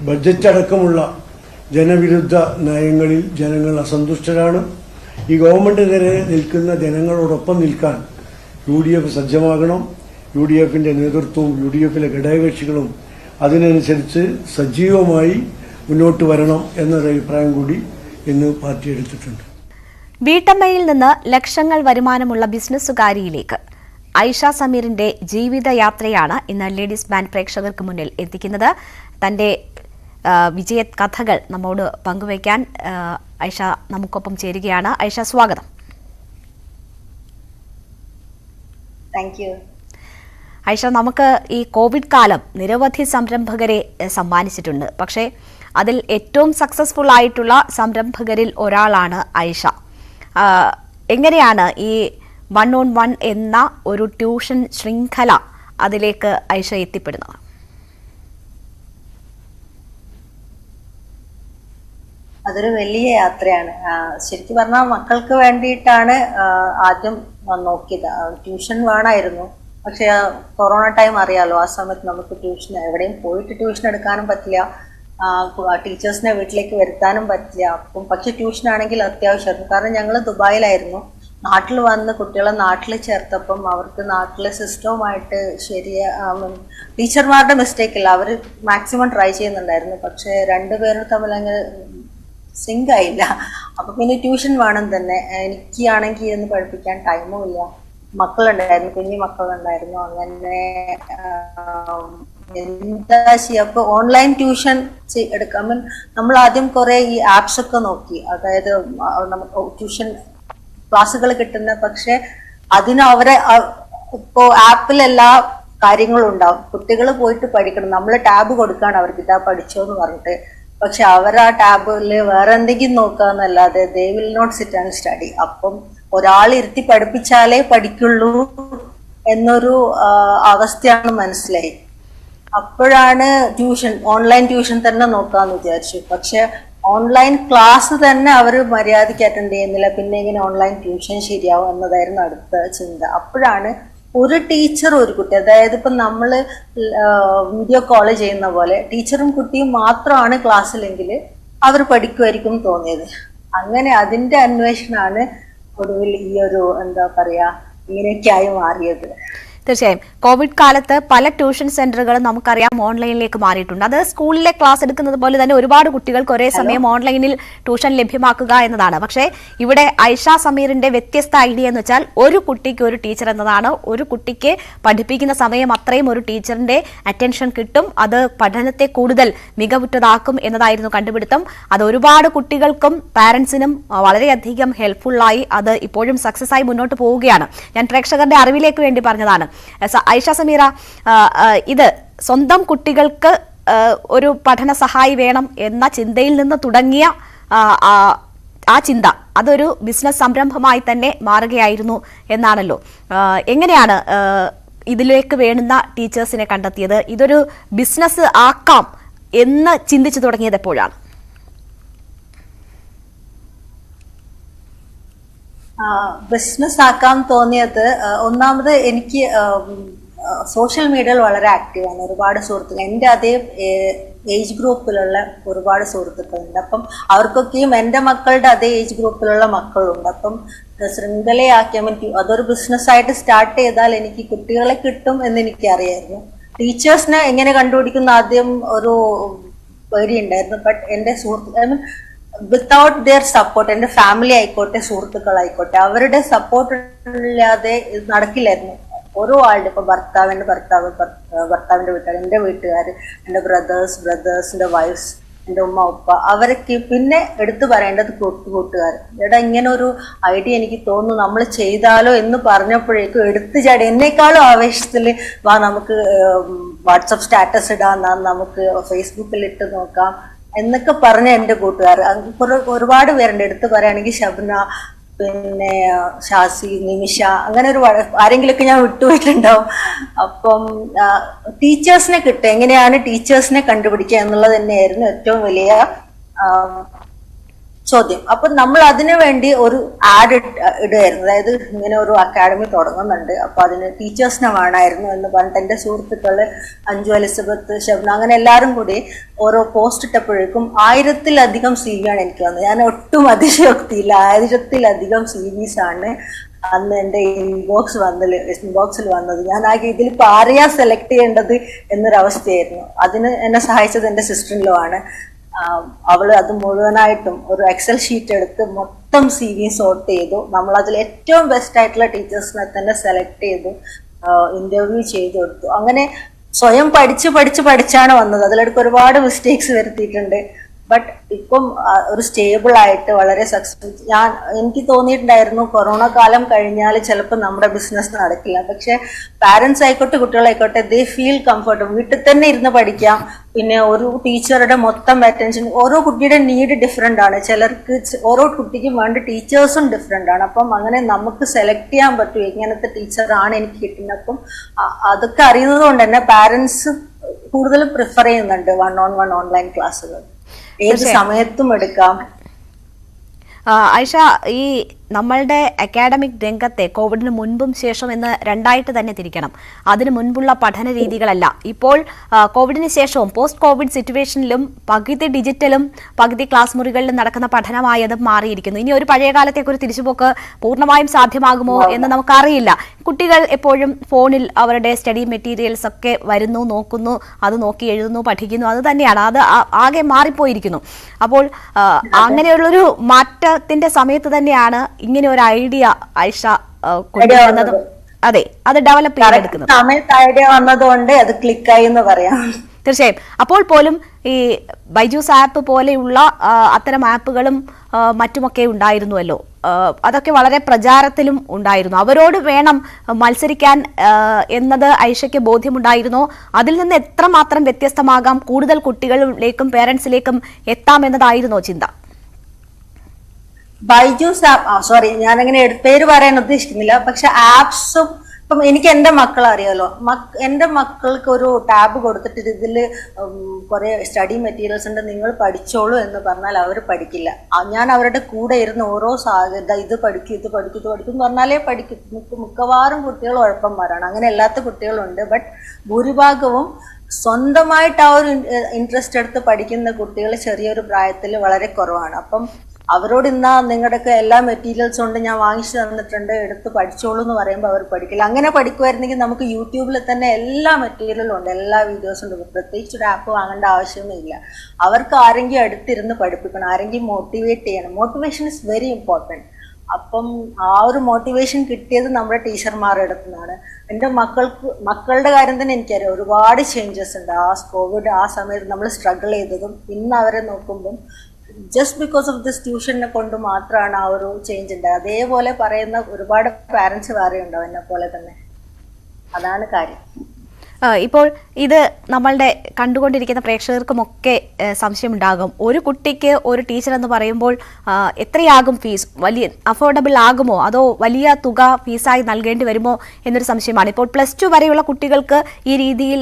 ബഡ്ജറ്റ് അടക്കമുള്ള ജനവിരുദ്ധ നയങ്ങളിൽ ജനങ്ങൾ അസന്തുഷ്ടരാണ്. ഈ ഗവൺമെന്റിനെതിരെ നിൽക്കുന്ന ജനങ്ങളോടൊപ്പം നിൽക്കാൻ UDF സജ്ജമാകണം. UDFന്റെ നേതൃത്വവും UDFിലെ ഘടകകക്ഷികളും അതിനനുസരിച്ച് സജീവമായി മുന്നോട്ട് വരണം എന്നൊരു അഭിപ്രായം കൂടി ഇന്ന് പാർട്ടി എടുത്തിട്ടുണ്ട്. വീട്ടമ്മയിൽ നിന്ന് ലക്ഷങ്ങൾ വരുമാനമുള്ള ബിസിനസ്സുകാരിയിലേക്ക് ഐഷ സമീറിന്റെ ജീവിതയാത്രയാണ് ഇന്ന് ലേഡീസ് ബാൻഡ് പ്രേക്ഷകർക്ക് മുന്നിൽ എത്തിക്കുന്നത്. തന്റെ വിജയ കഥകൾ നമ്മോട് പങ്കുവയ്ക്കാൻ ഐഷ നമുക്കൊപ്പം ചേരുകയാണ്. ഐഷ, സ്വാഗതം. Thank you. ഐഷ, നമുക്ക് ഈ കോവിഡ് കാലം നിരവധി സംരംഭകരെ സമ്മാനിച്ചിട്ടുണ്ട്. പക്ഷേ അതിൽ ഏറ്റവും സക്സസ്ഫുൾ ആയിട്ടുള്ള സംരംഭകരിൽ ഒരാളാണ് ഐഷ. എങ്ങനെയാണ് ഈ 1-on-1 എന്ന ഒരു ട്യൂഷൻ ശൃംഖല അതിലേക്ക് ഐഷ എത്തിപ്പെടുന്നത്? അതൊരു വലിയ യാത്രയാണ്. ശരിക്കും പറഞ്ഞാൽ മക്കൾക്ക് വേണ്ടിയിട്ടാണ് ആദ്യം നോക്കിയത്. ട്യൂഷൻ വേണമായിരുന്നു, പക്ഷെ കൊറോണ ടൈം അറിയാലോ, ആ സമയത്ത് നമുക്ക് ട്യൂഷൻ എവിടെയും പോയിട്ട് ട്യൂഷൻ എടുക്കാനും പറ്റില്ല, ടീച്ചേഴ്സിനെ വീട്ടിലേക്ക് വരുത്താനും പറ്റില്ല. അപ്പം പക്ഷെ ട്യൂഷൻ ആണെങ്കിൽ അത്യാവശ്യമായിരുന്നു. കാരണം ഞങ്ങൾ ദുബായിലായിരുന്നു. നാട്ടിൽ വന്ന് കുട്ടികളെ നാട്ടിൽ ചേർത്തപ്പം അവർക്ക് നാട്ടിലെ സിസ്റ്റവുമായിട്ട് ടീച്ചർമാരുടെ മിസ്റ്റേക്ക് ഇല്ല, അവർ മാക്സിമം ട്രൈ ചെയ്യുന്നുണ്ടായിരുന്നു. പക്ഷെ രണ്ടുപേരും തമ്മിൽ അങ്ങനെ സിങ്ക് ആയില്ല. അപ്പൊ പിന്നെ ട്യൂഷൻ വേണം തന്നെ. എനിക്കാണെങ്കിൽ ഇരുന്ന് പഠിപ്പിക്കാൻ ടൈമും ഇല്ല. മക്കളുണ്ടായിരുന്നു, കുഞ്ഞു മക്കളുണ്ടായിരുന്നു. അങ്ങനെ എന്താ ചെയ്യുക, അപ്പൊ ഓൺലൈൻ ട്യൂഷൻ എടുക്കാം. നമ്മൾ ആദ്യം കുറെ ഈ ആപ്സ് ഒക്കെ നോക്കി, അതായത് നമുക്ക് ട്യൂഷൻ ക്ലാസ്സുകൾ കിട്ടുന്ന, പക്ഷെ അതിന് അവരെ ഇപ്പോ ആപ്പിൽ എല്ലാ കാര്യങ്ങളും ഉണ്ടാവും. കുട്ടികൾ പോയിട്ട് പഠിക്കണം, നമ്മൾ ടാബ് കൊടുക്കാണ് അവർക്ക് ഇതാ പഠിച്ചോ എന്ന് പറഞ്ഞിട്ട്. പക്ഷെ അവർ ആ ടാബിൽ വേറെ എന്തെങ്കിലും നോക്കാന്നല്ലാതെ they will not sit and study. അപ്പം ഒരാൾ ഇരുത്തി പഠിപ്പിച്ചാലേ പഠിക്കുള്ളൂ എന്നൊരു അവസ്ഥയാണ് മനസ്സിലായി. അപ്പോഴാണ് ഓൺലൈൻ ട്യൂഷൻ തന്നെ നോക്കാന്ന് വിചാരിച്ചു. പക്ഷെ ഓൺലൈൻ ക്ലാസ് തന്നെ അവർ മര്യാദയ്ക്ക് അറ്റൻഡ് ചെയ്യുന്നില്ല, പിന്നെ എങ്ങനെ ഓൺലൈൻ ട്യൂഷൻ ശരിയാവും എന്നതായിരുന്നു അടുത്ത ചിന്ത. അപ്പോഴാണ് ഒരു ടീച്ചർ ഒരു കുട്ടി, അതായത് ഇപ്പം നമ്മൾ വീഡിയോ കോള് ചെയ്യുന്ന പോലെ ടീച്ചറും കുട്ടിയും മാത്രമാണ് ക്ലാസ്സിലെങ്കിൽ അവർ പഠിക്കുമായിരിക്കും തോന്നിയത്. അങ്ങനെ അതിന്റെ അന്വേഷണമാണ് ഒടുവിൽ ഈ ഒരു എന്താ പറയാ ഇങ്ങനെയൊക്കെയായി മാറിയത്. തീർച്ചയായും കോവിഡ് കാലത്ത് പല ട്യൂഷൻ സെന്ററുകളും നമുക്കറിയാം ഓൺലൈനിലേക്ക് മാറിയിട്ടുണ്ട്. അത് സ്കൂളിലെ ക്ലാസ് എടുക്കുന്നത് പോലെ തന്നെ ഒരുപാട് കുട്ടികൾക്ക് ഒരേ സമയം ഓൺലൈനിൽ ട്യൂഷൻ ലഭ്യമാക്കുക എന്നതാണ്. പക്ഷേ ഇവിടെ ഐഷ സമീറിന്റെ വ്യത്യസ്ത ഐഡിയ എന്ന് വെച്ചാൽ ഒരു കുട്ടിക്ക് ഒരു ടീച്ചർ എന്നതാണ്. ഒരു കുട്ടിക്ക് പഠിപ്പിക്കുന്ന സമയം അത്രയും ഒരു ടീച്ചറിന്റെ അറ്റൻഷൻ കിട്ടും, അത് പഠനത്തെ കൂടുതൽ മികവുറ്റതാക്കും എന്നതായിരുന്നു കണ്ടുപിടുത്തം. അത് ഒരുപാട് കുട്ടികൾക്കും പാരന്റ്സിനും വളരെയധികം ഹെൽപ്ഫുള്ളായി അത് ഇപ്പോഴും സക്സസ് ആയി മുന്നോട്ട് പോവുകയാണ്. ഞാൻ പ്രേക്ഷകരുടെ അറിവിലേക്ക് വേണ്ടി പറഞ്ഞതാണ്. ഐഷ സമീറ, ഇത് സ്വന്തം കുട്ടികൾക്ക് ഒരു പഠന സഹായി വേണം എന്ന ചിന്തയിൽ നിന്ന് തുടങ്ങിയ ആ ചിന്ത അതൊരു ബിസിനസ് സംരംഭമായി തന്നെ മാറുകയായിരുന്നു എന്നാണല്ലോ. എങ്ങനെയാണ് ഇതിലേക്ക് വേണ്ടുന്ന ടീച്ചേഴ്സിനെ കണ്ടെത്തിയത്? ഇതൊരു ബിസിനസ് ആക്കാം എന്ന് ചിന്തിച്ചു തുടങ്ങിയത് എപ്പോഴാണ്? ബിസിനസ് ആക്കാൻ തോന്നിയത് ഒന്നാമത് എനിക്ക് സോഷ്യൽ മീഡിയയിൽ വളരെ ആക്റ്റീവാണ്. ഒരുപാട് സുഹൃത്തുക്കൾ, എൻ്റെ അതേ ഏജ് ഗ്രൂപ്പിലുള്ള ഒരുപാട് സുഹൃത്തുക്കളുണ്ട്. അപ്പം അവർക്കൊക്കെയും എൻ്റെ മക്കളുടെ അതേ ഏജ് ഗ്രൂപ്പിലുള്ള മക്കളുണ്ട്. അപ്പം ശൃംഖലയാക്കിയാൽ അതൊരു ബിസിനസ്സായിട്ട് സ്റ്റാർട്ട് ചെയ്താൽ എനിക്ക് കുട്ടികളെ കിട്ടും എന്ന് എനിക്കറിയായിരുന്നു. ടീച്ചേഴ്സിനെ എങ്ങനെ കണ്ടുപിടിക്കുന്ന ആദ്യം ഒരു പേടിയുണ്ടായിരുന്നു. ബട്ട് എൻ്റെ സുഹൃത്തുക്കൾ വിത്തൗട്ട് ദെയർ സപ്പോർട്ട്, എൻ്റെ ഫാമിലി ആയിക്കോട്ടെ സുഹൃത്തുക്കളായിക്കോട്ടെ, അവരുടെ സപ്പോർട്ട് ഇല്ലാതെ ഇത് നടക്കില്ലായിരുന്നു. ഓരോ ആളുടെ ഇപ്പൊ ഭർത്താവിന്റെ വീട്ടുകാർ, എൻ്റെ വീട്ടുകാർ, എൻ്റെ ബ്രദേഴ്സിന്റെ വൈഫ്സ്, എൻ്റെ ഉമ്മ ഉപ്പ, അവരൊക്കെ പിന്നെ എടുത്തു പറയേണ്ടത് കൂട്ടുകാർ. എടാ ഇങ്ങനെ ഒരു ഐഡിയ എനിക്ക് തോന്നുന്നു നമ്മൾ ചെയ്താലോ എന്ന് പറഞ്ഞപ്പോഴേക്കും എടുത്തു ചാടി എന്നേക്കാളും ആവേശത്തിൽ വാ നമുക്ക് വാട്സപ്പ് സ്റ്റാറ്റസ് ഇടാം, നമുക്ക് ഫേസ്ബുക്കിൽ ഇട്ട് നോക്കാം എന്നൊക്കെ പറഞ്ഞ എൻ്റെ കൂട്ടുകാർ ഒരുപാട് പേരുണ്ട്. എടുത്തു പറയുകയാണെങ്കിൽ ഷബ്ന, പിന്നെ ഷാസി, നിമിഷ, അങ്ങനെ ഒരു ആരെങ്കിലുമൊക്കെ ഞാൻ വിട്ടുപോയിട്ടുണ്ടാവും. അപ്പം ടീച്ചേഴ്സിനെ കിട്ടുക, എങ്ങനെയാണ് ടീച്ചേഴ്സിനെ കണ്ടുപിടിക്കുക എന്നുള്ളത് തന്നെയായിരുന്നു ഏറ്റവും വലിയ ചോദ്യം. അപ്പൊ നമ്മൾ അതിനു വേണ്ടി ഒരു ആഡ് ഇടുമായിരുന്നു. അതായത് ഇങ്ങനെ ഒരു അക്കാഡമി തുടങ്ങുന്നുണ്ട്, അപ്പൊ അതിന് ടീച്ചേഴ്സിനെ വേണമായിരുന്നു എന്ന് പറഞ്ഞിട്ട് എൻ്റെ സുഹൃത്തുക്കള് അഞ്ജു, എലിസബത്ത്, ഷബ്ന, അങ്ങനെ എല്ലാവരും കൂടി ഓരോ പോസ്റ്റ് ഇട്ടപ്പോഴേക്കും 1000-ലധികം CV ആണ് എനിക്ക് വന്നത്. ഞാൻ ഒട്ടും അതിശയോക്തിയില്ല, 1000-ലധികം CVs ആണ് അന്ന് എൻ്റെ ഇൻബോക്സിൽ വന്നത്. ഞാൻ ആകെ ഇതിലിപ്പോ ആരെയാ സെലക്ട് ചെയ്യേണ്ടത് എന്നൊരവസ്ഥയായിരുന്നു. അതിന് എന്നെ സഹായിച്ചത് എൻ്റെ സിസ്റ്ററിലോ ആണ്. അവള് അത് മുഴുവനായിട്ടും ഒരു എക്സൽ ഷീറ്റ് എടുത്ത് മൊത്തം CV സോർട്ട് ചെയ്തു. നമ്മൾ അതിൽ ഏറ്റവും ബെസ്റ്റ് ആയിട്ടുള്ള ടീച്ചേഴ്സിനെ തന്നെ സെലക്ട് ചെയ്തു, ഇന്റർവ്യൂ ചെയ്തു കൊടുത്തു. അങ്ങനെ സ്വയം പഠിച്ചാണ് വന്നത്. അതിലെടുക്ക് ഒരുപാട് മിസ്റ്റേക്സ് വരുത്തിയിട്ടുണ്ട്. ബട്ട് ഇപ്പം ഒരു സ്റ്റേബിൾ ആയിട്ട് വളരെ സക്സസ്ഫുൾ. എനിക്ക് തോന്നിയിട്ടുണ്ടായിരുന്നു കൊറോണ കാലം കഴിഞ്ഞാൽ ചിലപ്പോൾ നമ്മുടെ ബിസിനസ് നടക്കില്ല. പക്ഷെ പാരന്റ്സ് ആയിക്കോട്ടെ കുട്ടികളായിക്കോട്ടെ, ദേ ഫീൽ കംഫർട്ടബിൾ. വീട്ടിൽ തന്നെ ഇരുന്ന് പഠിക്കാം. പിന്നെ ഒരു ടീച്ചറുടെ മൊത്തം അറ്റൻഷൻ, ഓരോ കുട്ടിയുടെ നീഡ് ഡിഫറെന്റ് ആണ്. ചിലർക്ക് ഓരോ കുട്ടിക്കും വേണ്ട ടീച്ചേഴ്സും ഡിഫറെന്റ് ആണ്. അപ്പം അങ്ങനെ നമുക്ക് സെലക്ട് ചെയ്യാൻ പറ്റും എങ്ങനത്തെ ടീച്ചറാണ് എനിക്ക് കിട്ടുന്നത്. അപ്പം അതൊക്കെ അറിയുന്നത് കൊണ്ട് തന്നെ പാരന്റ്സ് കൂടുതൽ പ്രിഫർ ചെയ്യുന്നുണ്ട് 1-on-1 ഓൺലൈൻ ക്ലാസ്സുകൾ. ഏത് സമയത്തും എടുക്കാം. ഐഷ, ഈ നമ്മളുടെ അക്കാഡമിക് രംഗത്തെ കോവിഡിന് മുൻപും ശേഷം എന്ന് രണ്ടായിട്ട് തന്നെ തിരിക്കണം. അതിന് മുൻപുള്ള പഠന രീതികളല്ല. ഇപ്പോൾ കോവിഡിന് ശേഷവും പോസ്റ്റ് കോവിഡ് സിറ്റുവേഷനിലും പകുതി ഡിജിറ്റലും പകുതി ക്ലാസ് മുറികളിലും നടക്കുന്ന പഠനമായതും മാറിയിരിക്കുന്നു. ഇനി ഒരു പഴയ കാലത്തേക്ക് ഒരു തിരിച്ചുപോക്ക് പൂർണ്ണമായും സാധ്യമാകുമോ എന്ന് നമുക്കറിയില്ല. കുട്ടികൾ എപ്പോഴും ഫോണിൽ അവരുടെ സ്റ്റഡി മെറ്റീരിയൽസ് ഒക്കെ വരുന്നു, നോക്കുന്നു, അത് നോക്കി എഴുതുന്നു, പഠിക്കുന്നു. അത് തന്നെയാണ്, അത് ആകെ മാറിപ്പോയിരിക്കുന്നു. അപ്പോൾ അങ്ങനെയുള്ളൊരു മാറ്റത്തിന്റെ സമയത്ത് തന്നെയാണ് ഇങ്ങനെ ഒരു ഐഡിയ ഐഷ കൊണ്ടുവന്നതും അതെ അത് ഡെവലപ്പ് ചെയ്തെടുക്കുന്നത്. സമയത്ത് ഐഡിയ വന്നതുകൊണ്ട് അത് ക്ലിക്കായി എന്ന് പറയാം. തീർച്ചയായും. അപ്പോൾ പോലും ഈ ബൈജൂസ് ആപ്പ് പോലെയുള്ള അത്തരം ആപ്പുകളും മറ്റുമൊക്കെ ഉണ്ടായിരുന്നുവല്ലോ, അതൊക്കെ വളരെ പ്രചാരത്തിലും ഉണ്ടായിരുന്നു. അവരോട് വേണം മത്സരിക്കാൻ എന്നത് ഐഷയ്ക്ക് ബോധ്യമുണ്ടായിരുന്നോ? അതിൽ നിന്ന് എത്രമാത്രം വ്യത്യസ്തമാകാം, കൂടുതൽ കുട്ടികളിലേക്കും പേരൻസിലേക്കും എത്താം എന്നതായിരുന്നോ ചിന്ത? ബൈജൂസ് ആപ്പ്, സോറി ഞാനങ്ങനെ പേര് പറയാൻ ഉദ്ദേശിക്കുന്നില്ല, പക്ഷെ ആപ്സും ഇപ്പം എനിക്ക് എന്റെ മക്കളെ അറിയാലോ. എന്റെ മക്കൾക്ക് ഒരു ടാബ് കൊടുത്തിട്ട് ഇതില് കുറെ സ്റ്റഡി മെറ്റീരിയൽസ് ഉണ്ട്, നിങ്ങൾ പഠിച്ചോളൂ എന്ന് പറഞ്ഞാൽ അവർ പഠിക്കില്ല. ഞാൻ അവരുടെ കൂടെ ഇരുന്ന് ഓരോ ഇത് പഠിക്കും എന്ന് പറഞ്ഞാലേ പഠിക്കും. മിക്കവാറും കുട്ടികൾ ഉഴപ്പന്മാരാണ്. അങ്ങനെ അല്ലാത്ത കുട്ടികളുണ്ട്. ബട്ട് ഭൂരിഭാഗവും സ്വന്തമായിട്ട് ആ ഒരു ഇൻട്രസ്റ്റ് എടുത്ത് പഠിക്കുന്ന കുട്ടികൾ ചെറിയൊരു പ്രായത്തിൽ വളരെ കുറവാണ്. അപ്പം അവരോട് ഇന്നാ നിങ്ങളുടെയൊക്കെ എല്ലാ മെറ്റീരിയൽസും ഉണ്ട്, ഞാൻ വാങ്ങിച്ചു തന്നിട്ടുണ്ട്, എടുത്ത് പഠിച്ചോളൂ എന്ന് പറയുമ്പോൾ അവർ പഠിക്കില്ല. അങ്ങനെ പഠിക്കുമായിരുന്നെങ്കിൽ നമുക്ക് യൂട്യൂബിൽ തന്നെ എല്ലാ മെറ്റീരിയലും ഉണ്ട്, എല്ലാ വീഡിയോസും ഉണ്ട്. പ്രത്യേകിച്ച് ഒരു ആപ്പ് വാങ്ങേണ്ട ആവശ്യമേ ഇല്ല. അവർക്ക് ആരെങ്കിലും അടുത്തിരുന്ന് പഠിപ്പിക്കണം, ആരെങ്കിലും മോട്ടിവേറ്റ് ചെയ്യണം. Motivation is very important. അപ്പം ആ ഒരു മോട്ടിവേഷൻ കിട്ടിയത് നമ്മുടെ ടീച്ചർമാരുടെ അടുത്ത് നിന്നാണ്. എൻ്റെ മക്കളുടെ കാര്യം തന്നെ എനിക്കറിയാം, ഒരുപാട് ചേഞ്ചസ് ഉണ്ട്. കോവിഡ് ആ സമയത്ത് നമ്മൾ സ്ട്രഗിൾ ചെയ്തതും ഇന്ന് അവരെ നോക്കുമ്പം ജസ്റ്റ് ബിക്കോസ് ഓഫ് ദിസ് ട്യൂഷനെ കൊണ്ട് മാത്രമാണ് ആ ഒരു ചേഞ്ച് ഉണ്ടായത്. അതേപോലെ പറയുന്ന ഒരുപാട് പാരന്റ്സ് വേറെ ഉണ്ടാവും എന്നെ പോലെ തന്നെ. അതാണ് കാര്യം. ഇപ്പോൾ ഇത് നമ്മളുടെ കണ്ടുകൊണ്ടിരിക്കുന്ന പ്രേക്ഷകർക്കുമൊക്കെ സംശയമുണ്ടാകും, ഒരു കുട്ടിക്ക് ഒരു ടീച്ചർ എന്ന് പറയുമ്പോൾ എത്രയാകും ഫീസ്? വലിയ അഫോർഡബിൾ ആകുമോ, അതോ വലിയ തുക ഫീസായി നൽകേണ്ടി വരുമോ എന്നൊരു സംശയമാണ്. ഇപ്പോൾ +2 വരെയുള്ള കുട്ടികൾക്ക് ഈ രീതിയിൽ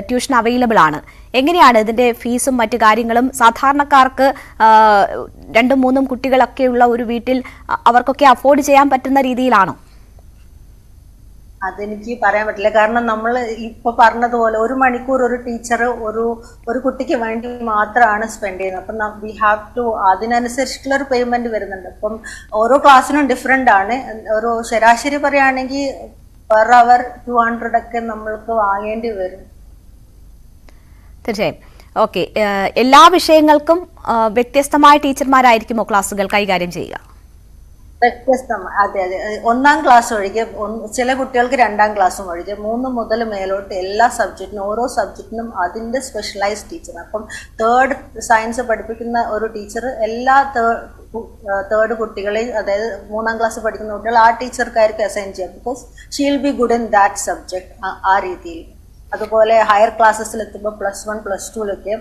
ട്യൂഷൻ അവൈലബിൾ ആണ്. എങ്ങനെയാണ് ഇതിന്റെ ഫീസും മറ്റു കാര്യങ്ങളും? സാധാരണക്കാർക്ക് 2-3 കുട്ടികളൊക്കെയുള്ള ഒരു വീട്ടിൽ അവർക്കൊക്കെ അഫോർഡ് ചെയ്യാൻ പറ്റുന്ന രീതിയിലാണോ? അതെനിക്ക് പറയാൻ പറ്റില്ല. കാരണം നമ്മൾ ഇപ്പൊ പറഞ്ഞതുപോലെ 1 മണിക്കൂർ ഒരു ടീച്ചർ ഒരു കുട്ടിക്ക് വേണ്ടി മാത്രമാണ് സ്പെൻഡ് ചെയ്യുന്നത്. അപ്പം വി ഹാവ് ടു അതിനനുസരിച്ചിട്ടുള്ള ഒരു പേയ്മെന്റ് വരുന്നുണ്ട്. അപ്പം ഓരോ ക്ലാസ്സിനും ഡിഫറെന്റ് ആണ്. ഒരു ശരാശരി പറയുകയാണെങ്കിൽ പെർ അവർ 200 ഒക്കെ നമ്മൾക്ക് വാങ്ങേണ്ടി വരും. തീർച്ചയായും. ഓക്കെ, എല്ലാ വിഷയങ്ങൾക്കും വ്യത്യസ്തമായ ടീച്ചർമാരായിരിക്കുമോ ക്ലാസ്സുകൾ കൈകാര്യം ചെയ്യുക? വ്യത്യസ്തമാണ്. അതെ. 1-ാം ക്ലാസ് ഒഴികെ, ചില കുട്ടികൾക്ക് 2-ാം ക്ലാസ്സും ഒഴികെ 3 മുതൽ മേലോട്ട് എല്ലാ സബ്ജക്റ്റിനും ഓരോ സബ്ജക്റ്റിനും അതിന്റെ സ്പെഷ്യലൈസ്ഡ് ടീച്ചർ. അപ്പം 3rd സയൻസ് പഠിപ്പിക്കുന്ന ഒരു ടീച്ചർ എല്ലാ 3rd കുട്ടികളെയും, അതായത് 3-ാം ക്ലാസ് പഠിക്കുന്ന കുട്ടികൾ ആ ടീച്ചർക്കാർക്ക് അസൈൻ ചെയ്യാം. Because she will be good in that subject. ആ രീതിയിൽ അതുപോലെ ഹയർ ക്ലാസ്സസിൽ എത്തുമ്പോൾ +1 +2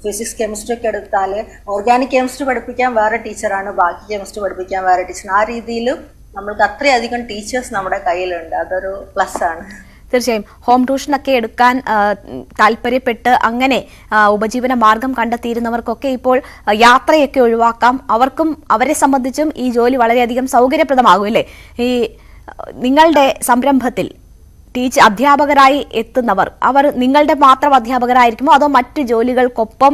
ഫിസിക്സ് കെമിസ്ട്രി ഒക്കെ എടുത്താൽ ഓർഗാനിക് കെമിസ്ട്രി പഠിപ്പിക്കാൻ വേറെ ടീച്ചറാണ്, ബാക്കി കെമിസ്ട്രി പഠിപ്പിക്കാൻ വേറെ ടീച്ചറാണ്. ആ രീതിയിലും നമ്മൾക്ക് അത്രയധികം ടീച്ചേഴ്സ് നമ്മുടെ കയ്യിലുണ്ട്. അതൊരു പ്ലസ് ആണ്. തീർച്ചയായും ഹോം ട്യൂഷനൊക്കെ എടുക്കാൻ താല്പര്യപ്പെട്ട് അങ്ങനെ ഉപജീവന മാർഗം കണ്ടെത്തിയിരുന്നവർക്കൊക്കെ ഇപ്പോൾ യാത്രയൊക്കെ ഒഴിവാക്കാം. അവർക്കും അവരെ സംബന്ധിച്ചും ഈ ജോലി വളരെയധികം സൗകര്യപ്രദമാകും അല്ലേ? ഈ നിങ്ങളുടെ സംരംഭത്തിൽ അധ്യാപകരായി എത്തുന്നവർ അവർ നിങ്ങളുടെ മാത്രം അധ്യാപകരായിരിക്കുമോ അതോ മറ്റ് ജോലികൾക്കൊപ്പം?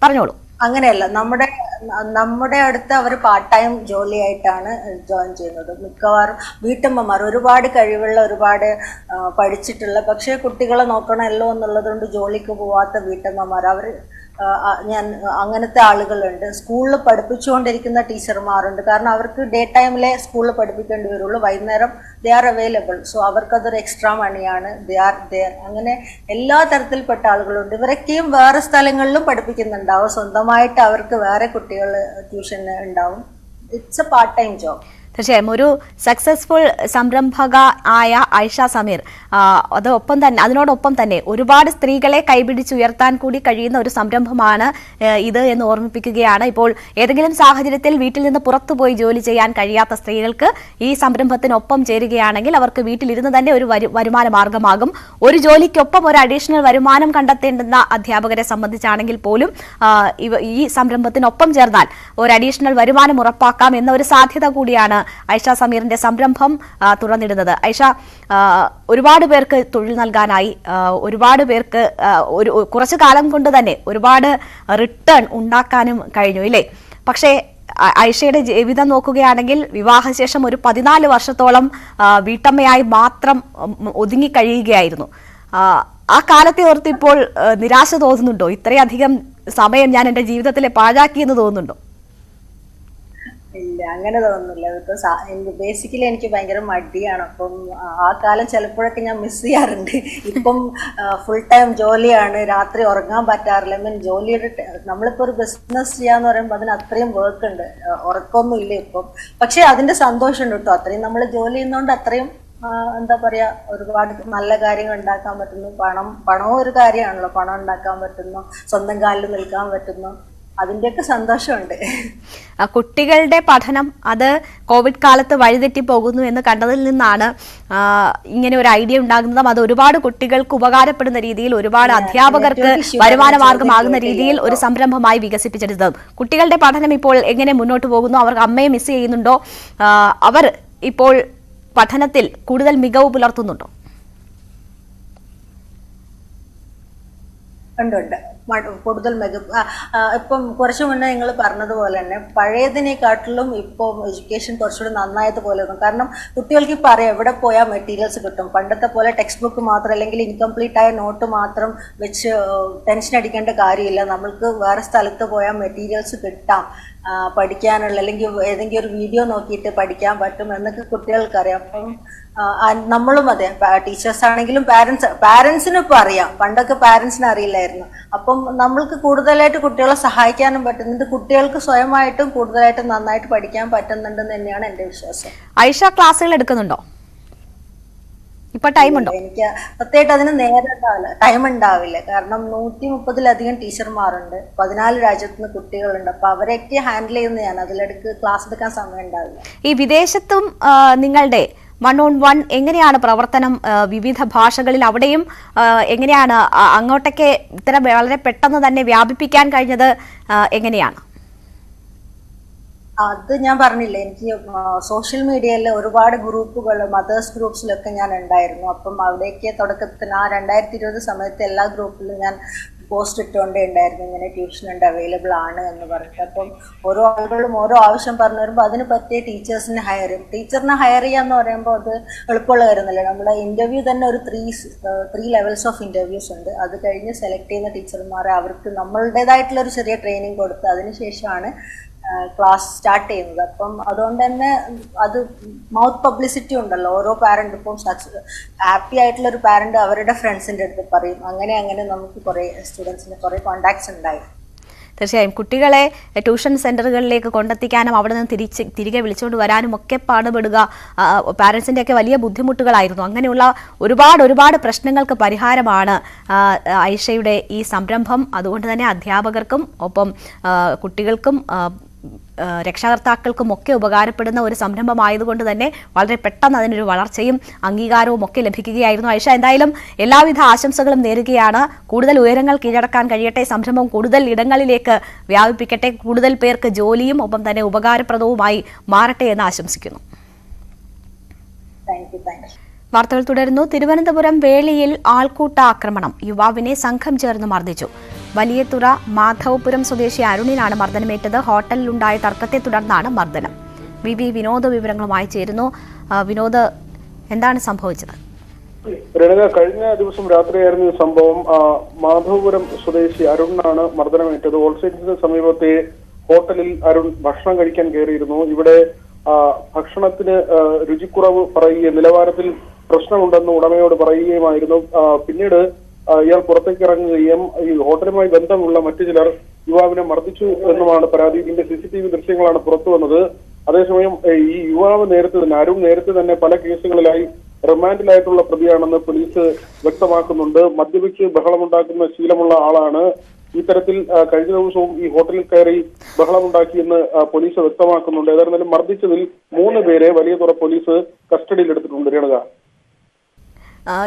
പറഞ്ഞോളൂ. അങ്ങനെയല്ല, നമ്മുടെ അടുത്ത് അവർ പാർട്ട് ടൈം ജോലിയായിട്ടാണ് ജോയിൻ ചെയ്യുന്നത്. മിക്കവാറും വീട്ടമ്മമാർ, ഒരുപാട് കഴിവുള്ള, ഒരുപാട് പഠിച്ചിട്ടുള്ള, പക്ഷേ കുട്ടികളെ നോക്കണമല്ലോ എന്നുള്ളതുകൊണ്ട് ജോലിക്ക് പോവാത്ത വീട്ടമ്മമാർ, അവർ അങ്ങനത്തെ ആളുകളുണ്ട്. സ്കൂളിൽ പഠിപ്പിച്ചുകൊണ്ടിരിക്കുന്ന ടീച്ചർമാരുണ്ട്. കാരണം അവർക്ക് ഡേ ടൈമിലെ സ്കൂളിൽ പഠിപ്പിക്കേണ്ടി വരുള്ളൂ, വൈകുന്നേരം ദേ ആർ അവൈലബിൾ. സോ അവർക്കതൊരു എക്സ്ട്രാ മണിയാണ്. They are there. അങ്ങനെ എല്ലാ തരത്തിൽപ്പെട്ട ആളുകളുണ്ട്. ഇവരൊക്കെയും വേറെ സ്ഥലങ്ങളിലും പഠിപ്പിക്കുന്നുണ്ടാവും. സ്വന്തമായിട്ട് അവർക്ക് വേറെ കുട്ടികൾ ട്യൂഷൻ ഉണ്ടാവും. It's A part time job. തീർച്ചയായും ഒരു സക്സസ്ഫുൾ സംരംഭക ആയ ഐഷ സമീർ അതിനോടൊപ്പം തന്നെ ഒരുപാട് സ്ത്രീകളെ കൈപിടിച്ചുയർത്താൻ കൂടി കഴിയുന്ന ഒരു സംരംഭമാണ് ഇത് എന്ന് ഓർമ്മിപ്പിക്കുകയാണ്. ഇപ്പോൾ ഏതെങ്കിലും സാഹചര്യത്തിൽ വീട്ടിൽ നിന്ന് പുറത്തുപോയി ജോലി ചെയ്യാൻ കഴിയാത്ത സ്ത്രീകൾക്ക് ഈ സംരംഭത്തിനൊപ്പം ചേരുകയാണെങ്കിൽ അവർക്ക് വീട്ടിലിരുന്ന് തന്നെ ഒരു വരുമാന മാർഗമാകും. ഒരു ജോലിക്കൊപ്പം ഒരു അഡീഷണൽ വരുമാനം കണ്ടെത്തേണ്ടുന്ന അധ്യാപകരെ സംബന്ധിച്ചാണെങ്കിൽ പോലും ഈ സംരംഭത്തിനൊപ്പം ചേർന്നാൽ ഒരു അഡീഷണൽ വരുമാനം ഉറപ്പാക്കാം എന്ന ഒരു സാധ്യത കൂടിയാണ് ഐഷ സമീറിന്റെ സംരംഭം തുറന്നിടുന്നത്. ഐഷ, ഒരുപാട് പേർക്ക് തൊഴിൽ നൽകാനായി, ഒരുപാട് പേർക്ക് കുറച്ചു കാലം കൊണ്ട് തന്നെ ഒരുപാട് റിട്ടേൺ ഉണ്ടാക്കാനും കഴിഞ്ഞു ഇല്ലേ? പക്ഷേ ഐഷയുടെ ജീവിതം നോക്കുകയാണെങ്കിൽ വിവാഹശേഷം ഒരു 14 വർഷത്തോളം വീട്ടമ്മയായി മാത്രം ഒതുങ്ങിക്കഴിയുകയായിരുന്നു. ആ കാലത്തെ ഓർത്ത് ഇപ്പോൾ നിരാശ തോന്നുന്നുണ്ടോ? ഇത്രയധികം സമയം ഞാൻ എന്റെ ജീവിതത്തിലെ പാഴാക്കിയെന്ന് തോന്നുന്നുണ്ടോ? ഇല്ല, അങ്ങനെ തോന്നുന്നില്ല. ബിക്കോസ് ബേസിക്കലി എനിക്ക് ഭയങ്കര മടിയാണ്. അപ്പം ആ കാലം ചിലപ്പോഴൊക്കെ ഞാൻ മിസ് ചെയ്യാറുണ്ട്. ഇപ്പം ഫുൾ ടൈം ജോലിയാണ്, രാത്രി ഉറങ്ങാൻ പറ്റാറില്ല. ജോലിയുടെ നമ്മളിപ്പോൾ ഒരു ബിസിനസ് ചെയ്യാന്ന് പറയുമ്പോൾ അതിന് അത്രയും വർക്ക് ഉണ്ട്, ഉറക്കമൊന്നും ഇല്ല ഇപ്പം. പക്ഷെ അതിന്റെ സന്തോഷമുണ്ട് കേട്ടോ. അത്രയും നമ്മൾ ജോലി ചെയ്യുന്നതുകൊണ്ട് അത്രയും എന്താ പറയാ, ഒരുപാട് നല്ല കാര്യങ്ങൾ ഉണ്ടാക്കാൻ പറ്റുന്നു. പണവും ഒരു കാര്യമാണല്ലോ. പണം ഉണ്ടാക്കാൻ പറ്റുന്നു, സ്വന്തം കാലിൽ നിൽക്കാൻ പറ്റുന്നു, അതിന്റെയൊക്കെ സന്തോഷമുണ്ട്. കുട്ടികളുടെ പഠനം അത് കോവിഡ് കാലത്ത് വഴിതെറ്റി പോകുന്നു എന്ന് കണ്ടതിൽ നിന്നാണ് ഇങ്ങനെ ഒരു ഐഡിയ ഉണ്ടാകുന്നതും അത് ഒരുപാട് കുട്ടികൾക്ക് ഉപകാരപ്പെടുന്ന രീതിയിൽ, ഒരുപാട് അധ്യാപകർക്ക് വരുമാന മാർഗമാകുന്ന രീതിയിൽ ഒരു സംരംഭമായി വികസിപ്പിച്ചെടുത്തതും. കുട്ടികളുടെ പഠനം ഇപ്പോൾ എങ്ങനെ മുന്നോട്ട് പോകുന്നു? അവർക്ക് അമ്മയെ മിസ് ചെയ്യുന്നുണ്ടോ? അവർ ഇപ്പോൾ പഠനത്തിൽ കൂടുതൽ മികവ് പുലർത്തുന്നുണ്ടോ? ഉണ്ട്, കൂടുതൽ ഇപ്പം കുറച്ചു മുന്നേ നിങ്ങൾ പറഞ്ഞതുപോലെ തന്നെ പഴയതിനെക്കാട്ടിലും ഇപ്പോൾ എഡ്യൂക്കേഷൻ കുറച്ചുകൂടി നന്നായതുപോലെ തോന്നും. കാരണം കുട്ടികൾക്ക് ഇപ്പം അറിയാം എവിടെ പോയാൽ മെറ്റീരിയൽസ് കിട്ടും. പണ്ടത്തെ പോലെ ടെക്സ്റ്റ് ബുക്ക് മാത്രം അല്ലെങ്കിൽ ഇൻകംപ്ലീറ്റ് ആയ നോട്ട് മാത്രം വെച്ച് ടെൻഷൻ അടിക്കേണ്ട കാര്യമില്ല. നമ്മൾക്ക് വേറെ സ്ഥലത്ത് പോയാൽ മെറ്റീരിയൽസ് കിട്ടാം, പഠിക്കാനുള്ള, അല്ലെങ്കിൽ ഏതെങ്കിലും ഒരു വീഡിയോ നോക്കിയിട്ട് പഠിക്കാൻ പറ്റും എന്നൊക്കെ കുട്ടികൾക്കറിയാം. അപ്പം നമ്മളും അതെ, ടീച്ചേഴ്സ് ആണെങ്കിലും പാരൻസിനും ഇപ്പം അറിയാം. പണ്ടൊക്കെ പാരൻസിന് അറിയില്ലായിരുന്നു. അപ്പം നമ്മൾക്ക് കൂടുതലായിട്ട് കുട്ടികളെ സഹായിക്കാനും പറ്റുന്നുണ്ട്. കുട്ടികൾക്ക് സ്വയമായിട്ടും കൂടുതലായിട്ട് നന്നായിട്ട് പഠിക്കാൻ പറ്റുന്നുണ്ടെന്ന് തന്നെയാണ് എൻ്റെ വിശ്വാസം. ഐഷ ക്ലാസ്സുകൾ എടുക്കുന്നുണ്ടോ? ഇപ്പൊ ടൈം ഉണ്ടോ? എനിക്ക് പ്രത്യേകിച്ച് അതിന് നേരെ ടൈം ഉണ്ടാവില്ല. കാരണം 130-ലധികം ടീച്ചർമാരുണ്ട്, 14 രാജ്യത്തുനിന്ന് കുട്ടികളുണ്ട്. അപ്പൊ അവരെയൊക്കെ ഹാൻഡിൽ ചെയ്യുന്ന ഞാൻ, അതിലെടുക്ക് ക്ലാസ് എടുക്കാൻ സമയം ഉണ്ടാവില്ല. ഈ വിദേശത്തും നിങ്ങളുടെ 1-on-1 എങ്ങനെയാണ് പ്രവർത്തനം? വിവിധ ഭാഷകളിൽ അവിടെയും എങ്ങനെയാണ് അങ്ങോട്ടൊക്കെ ഇത്ര വളരെ പെട്ടെന്ന് തന്നെ വ്യാപിപ്പിക്കാൻ കഴിഞ്ഞത്? എങ്ങനെയാണ്? അത് ഞാൻ പറഞ്ഞില്ലേ, എനിക്ക് സോഷ്യൽ മീഡിയയിൽ ഒരുപാട് ഗ്രൂപ്പുകൾ, മദേഴ്സ് ഗ്രൂപ്പ്സിലൊക്കെ ഞാൻ ഉണ്ടായിരുന്നു. അപ്പം അവിടേക്ക് തുടക്കത്തിന് 2020 സമയത്ത് എല്ലാ ഗ്രൂപ്പിലും ഞാൻ പോസ്റ്റ് ഇട്ടുകൊണ്ടേ ഉണ്ടായിരുന്നു, ഇങ്ങനെ ട്യൂഷൻ ഉണ്ട്, അവൈലബിൾ ആണ് എന്ന് പറഞ്ഞിട്ട്. അപ്പം ഓരോ ആളുകളും ഓരോ ആവശ്യം പറഞ്ഞു വരുമ്പോൾ അതിന് പറ്റിയ ടീച്ചേഴ്സിനെ ഹയർ ചെയ്യും. ടീച്ചറിനെ ഹയർ ചെയ്യാന്ന് പറയുമ്പോൾ അത് എളുപ്പമുള്ള കാര്യമൊന്നുമില്ല. നമ്മുടെ ഇന്റർവ്യൂ തന്നെ ഒരു 3 ലെവൽസ് ഓഫ് ഇന്റർവ്യൂസ് ഉണ്ട്. അത് കഴിഞ്ഞ് സെലക്ട് ചെയ്യുന്ന ടീച്ചർമാരെ അവർക്ക് നമ്മളുടേതായിട്ടുള്ള ഒരു ചെറിയ ട്രെയിനിങ് കൊടുത്ത് അതിനുശേഷമാണ് ക്ലാസ് സ്റ്റാർട്ട് ചെയ്യുന്നത്. അപ്പം അതുകൊണ്ട് തന്നെ അത് മൗത്ത് പബ്ലിസിറ്റി ഉണ്ടല്ലോ. ഓരോ പാരന്റ് ഇപ്പം ഹാപ്പി ആയിട്ടുള്ള ഒരു പാരന്റ് അവരുടെ ഫ്രണ്ട്സിന്റെ അടുത്ത് പറയും. അങ്ങനെ നമുക്ക് കുറെ സ്റ്റുഡൻസിന് കുറെ കോണ്ടാക്ട്സ് ഉണ്ടായി. തീർച്ചയായും കുട്ടികളെ ട്യൂഷൻ സെന്ററുകളിലേക്ക് കൊണ്ടെത്തിക്കാനും അവിടെ നിന്ന് തിരികെ വിളിച്ചുകൊണ്ട് വരാനും ഒക്കെ പാടുപെടുക പാരൻസിന്റെ ഒക്കെ വലിയ ബുദ്ധിമുട്ടുകളായിരുന്നു. അങ്ങനെയുള്ള ഒരുപാട് പ്രശ്നങ്ങൾക്ക് പരിഹാരമാണ് ഐഷയുടെ ഈ സംരംഭം. അതുകൊണ്ട് തന്നെ അധ്യാപകർക്കും ഒപ്പം കുട്ടികൾക്കും രക്ഷകർത്താക്കൾക്കും ഒക്കെ ഉപകാരപ്പെടുന്ന ഒരു സംരംഭമായതുകൊണ്ട് തന്നെ വളരെ പെട്ടെന്ന് അതിനൊരു വളർച്ചയും അംഗീകാരവും ഒക്കെ ലഭിക്കുകയായിരുന്നു. ഐഷ, എന്തായാലും എല്ലാവിധ ആശംസകളും നേരുകയാണ്. കൂടുതൽ ഉയരങ്ങൾ കീഴടക്കാൻ കഴിയട്ടെ, സംരംഭം കൂടുതൽ ഇടങ്ങളിലേക്ക് വ്യാപിപ്പിക്കട്ടെ, കൂടുതൽ പേർക്ക് ജോലിയും ഒപ്പം തന്നെ ഉപകാരപ്രദവുമായി മാറട്ടെ എന്ന് ആശംസിക്കുന്നു. വാർത്തകൾ തുടരുന്നു. തിരുവനന്തപുരം വേളിയിൽ ആൾക്കൂട്ട ആക്രമണം. യുവാവിനെ സംഘം ചേർന്ന് മർദ്ദിച്ചു. വലിയതുറ മാധവപുരം സ്വദേശി അരുണിനാണ് മർദ്ദനമേറ്റത്. ഹോട്ടലിലുണ്ടായ തർക്കത്തെ തുടർന്നാണ് മർദ്ദനം. വിനോദ് വിവരങ്ങളുമായി ചേരുന്നു. വിനോദ്, എന്താണ് സംഭവിച്ചത്? കഴിഞ്ഞ ദിവസം രാത്രിയായിരുന്നു ഈ സംഭവം. മാധവപുരം സ്വദേശി അരുണിനാണ് മർദ്ദനമേറ്റത്. ഹോൾസെയിലിന് സമീപത്തെ ഹോട്ടലിൽ അരുൺ ഭക്ഷണം കഴിക്കാൻ കയറിയിരുന്നു. ഇവിടെ ഭക്ഷണത്തിന് രുചിക്കുറവ് പറയുകയും നിലവാരത്തിൽ പ്രശ്നമുണ്ടെന്ന് ഉടമയോട് പറയുകയുമായിരുന്നു. പിന്നീട് ഇയാൾ പുറത്തേക്ക് ഇറങ്ങുകയും ഈ ഹോട്ടലുമായി ബന്ധമുള്ള മറ്റു ചിലർ യുവാവിനെ മർദ്ദിച്ചു എന്നുമാണ് പരാതി. ഇതിന്റെ CCTV ദൃശ്യങ്ങളാണ് പുറത്തു വന്നത്. അതേസമയം ഈ യുവാവ് അരുൺ നേരത്തെ തന്നെ പല കേസുകളിലായി റിമാൻഡിലായിട്ടുള്ള പ്രതിയാണെന്ന് പോലീസ് വ്യക്തമാക്കുന്നുണ്ട്. മദ്യപിച്ച് ബഹളമുണ്ടാക്കുന്ന ശീലമുള്ള ആളാണ്. ഇത്തരത്തിൽ കഴിഞ്ഞ ദിവസവും ഈ ഹോട്ടലിൽ കയറി ബഹളമുണ്ടാക്കിയെന്ന് പോലീസ് വ്യക്തമാക്കുന്നുണ്ട്. ഏതായിരുന്നാലും മർദ്ദിച്ചതിൽ 3 പേരെ വലിയതുറ പോലീസ് കസ്റ്റഡിയിലെടുത്തിട്ടുണ്ട്. രേണുക,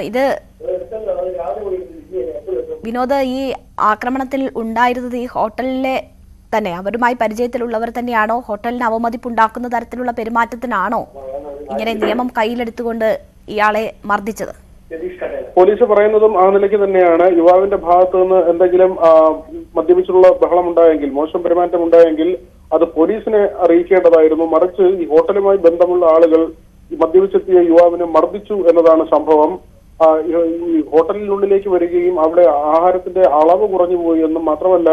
ഇത് വിനോദ്, ഈ ആക്രമണത്തിൽ ഉണ്ടായിരുന്നത് ഈ ഹോട്ടലിലെ തന്നെ അവരുമായി പരിചയത്തിലുള്ളവർ തന്നെയാണോ? ഹോട്ടലിന് അവമതിപ്പുണ്ടാക്കുന്ന തരത്തിലുള്ള പെരുമാറ്റത്തിനാണോ ഇങ്ങനെ നിയമം കയ്യിലെടുത്തുകൊണ്ട് ഇയാളെ മർദ്ദിച്ചത്? പോലീസ് പറയുന്നതും ആ നിലയ്ക്ക് തന്നെയാണ്. യുവാവിന്റെ ഭാഗത്തു നിന്ന് എന്തെങ്കിലും മദ്യപിച്ചുള്ള ബഹളം ഉണ്ടായെങ്കിൽ, മോശം പെരുമാറ്റം ഉണ്ടായെങ്കിൽ അത് പോലീസിനെ അറിയിക്കേണ്ടതായിരുന്നു. മറിച്ച് ഈ ഹോട്ടലുമായി ബന്ധമുള്ള ആളുകൾ മദ്യപിച്ചെത്തിയ യുവാവിനെ മർദ്ദിച്ചു എന്നതാണ് സംഭവം. ഈ ഹോട്ടലിനുള്ളിലേക്ക് വരികയും അവിടെ ആഹാരത്തിന്റെ അളവ് കുറഞ്ഞു പോയി എന്നും മാത്രമല്ല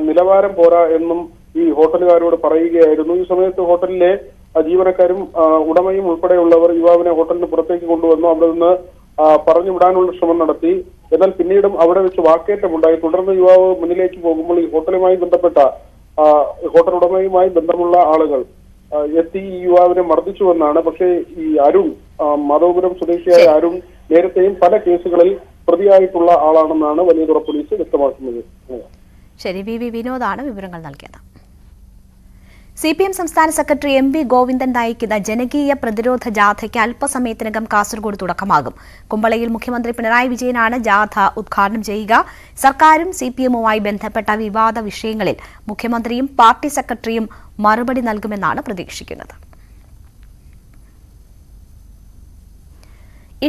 നിലവാരം പോരാ എന്നും ഈ ഹോട്ടലുകാരോട് പറയുകയായിരുന്നു. ഈ സമയത്ത് ഹോട്ടലിലെ ജീവനക്കാരും ഉടമയും ഉൾപ്പെടെയുള്ളവർ യുവാവിനെ ഹോട്ടലിന് പുറത്തേക്ക് കൊണ്ടുവന്നു. അവിടെ നിന്ന് പറഞ്ഞു വിടാനുള്ള ശ്രമം നടത്തി. എന്നാൽ പിന്നീടും അവിടെ വെച്ച് വാക്കേറ്റമുണ്ടായി. തുടർന്ന് യുവാവ് മുന്നിലേക്ക് പോകുമ്പോൾ ഈ ഹോട്ടലുമായി ബന്ധപ്പെട്ട ഹോട്ടൽ ഉടമയുമായി ബന്ധമുള്ള ആളുകൾ എത്തി ഈ യുവാവിനെ മർദ്ദിച്ചുവെന്നാണ്. പക്ഷേ ഈ അരുൺ, മാധവപുരം സ്വദേശിയായ അരുൺ നേരത്തെയും പല കേസുകളിൽ പ്രതിയായിട്ടുള്ള ആളാണെന്നാണ് വലിയതുറ പോലീസ് വ്യക്തമാക്കുന്നത്. ശരി, വിനോദാണ് വിവരങ്ങൾ നൽകിയത്. CPM സംസ്ഥാന സെക്രട്ടറി MV ഗോവിന്ദൻ നയിക്കുന്ന ജനകീയ പ്രതിരോധ ജാഥയ്ക്ക് അല്പസമയത്തിനകം കാസർഗോഡ് തുടക്കമാകും. കുമ്പളയിൽ മുഖ്യമന്ത്രി പിണറായി വിജയനാണ് ജാഥ ഉദ്ഘാടനം ചെയ്യുക. സർക്കാരും CPMുമായി ബന്ധപ്പെട്ട വിവാദ വിഷയങ്ങളിൽ മുഖ്യമന്ത്രിയും പാർട്ടി സെക്രട്ടറിയും മറുപടി നൽകുമെന്നാണ് പ്രതീക്ഷിക്കുന്നത്.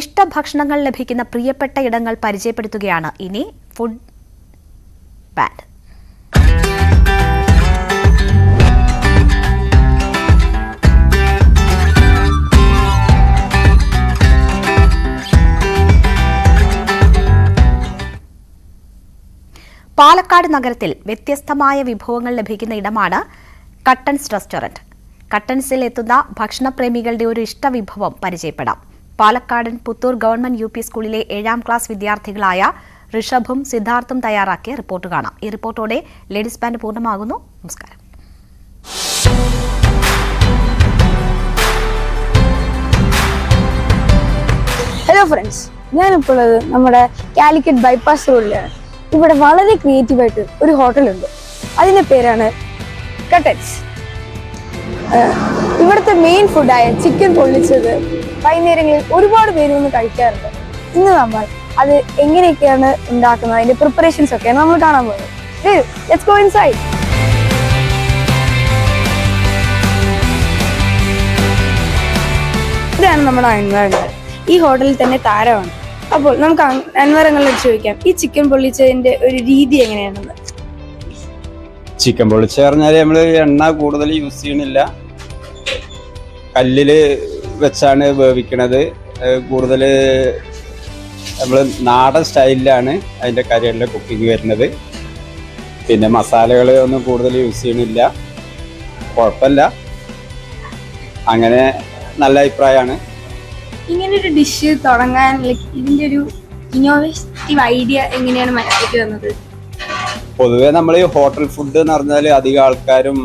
ഇഷ്ടഭക്ഷണങ്ങൾ ലഭിക്കുന്ന പ്രിയപ്പെട്ട ഇടങ്ങൾ പരിചയപ്പെടുത്തുകയാണ് ഇനി ഫുഡ് ബാൻഡ്. പാലക്കാട് നഗരത്തിൽ വ്യത്യസ്തമായ വിഭവങ്ങൾ ലഭിക്കുന്ന ഇടമാണ് കട്ടൻസ് റെസ്റ്റോറന്റ്. കട്ടൻസിൽ എത്തുന്ന ഭക്ഷണപ്രേമികളുടെ ഒരു ഇഷ്ടവിഭവം പരിചയപ്പെടാം. പാലക്കാടൻ പുത്തൂർ ഗവൺമെന്റ് UP സ്കൂളിലെ 7ാം ക്ലാസ് വിദ്യാർത്ഥികളായ ഋഷഭും സിദ്ധാർത്ഥും തയ്യാറാക്കിയ റിപ്പോർട്ട് കാണാം. ഈ റിപ്പോർട്ടോടെ ലേഡീസ് ബാൻഡ് പൂർണ്ണമാകുന്നു. നമസ്കാരം. ഹലോ ഫ്രണ്ട്സ്, ഞാനിപ്പോൾ നമ്മുടെ കാലിക്കറ്റ് ബൈപ്പാസ് റോഡിലാണ്. ഇവിടെ വളരെ ക്രിയേറ്റീവായിട്ട് ഒരു ഹോട്ടലുണ്ട്. അതിന്റെ പേരാണ് കട്ടൻസ്. ഇവിടുത്തെ മെയിൻ ഫുഡായ ചിക്കൻ പൊള്ളിച്ചത് വൈകുന്നേരങ്ങളിൽ ഒരുപാട് പേര് വന്ന് കഴിക്കാറുണ്ട്. ഇന്ന് നമ്മൾ അത് എങ്ങനെയൊക്കെയാണ് ഉണ്ടാക്കുന്നത്, അതിന്റെ പ്രിപ്പറേഷൻസ് ഒക്കെയാണ് നമ്മൾ കാണാൻ പോകുന്നത്. Let's go inside. ഇതാണ് നമ്മുടെ അൻവറങ്ങൾ. ഈ ഹോട്ടലിൽ തന്നെ താരമാണ്. അപ്പോൾ നമുക്ക് അൻവറങ്ങളോട് ചോദിക്കാം, ഈ ചിക്കൻ പൊള്ളിച്ചതിന്റെ ഒരു രീതി എങ്ങനെയാണെന്ന്. ചിക്കൻ പൊള്ളിച്ച പറഞ്ഞാല് നമ്മള് എണ്ണ കൂടുതൽ യൂസ് ചെയ്യണില്ല, കല്ലില് വെച്ചാണ് വേവിക്കണത്. കൂടുതൽ നമ്മൾ നാടൻ സ്റ്റൈലിലാണ് അതിന്റെ കറികളുടെ കുക്കിംഗ് വരുന്നത്. പിന്നെ മസാലകൾ ഒന്നും കൂടുതൽ യൂസ് ചെയ്യണില്ല. കുഴപ്പമില്ല, അങ്ങനെ നല്ല അഭിപ്രായമാണ്. ഇങ്ങനൊരു ഡിഷ് തുടങ്ങാൻ ഇതിന്റെ ഒരു ഇന്നോവേറ്റീവ് ഐഡിയ എങ്ങനെയാണ് മനസ്സിലേക്ക് വന്നത്? പൊതുവെ നമ്മൾ ഈ ഹോട്ടൽ ഫുഡ് എന്ന് പറഞ്ഞാൽ അധികം ആൾക്കാരും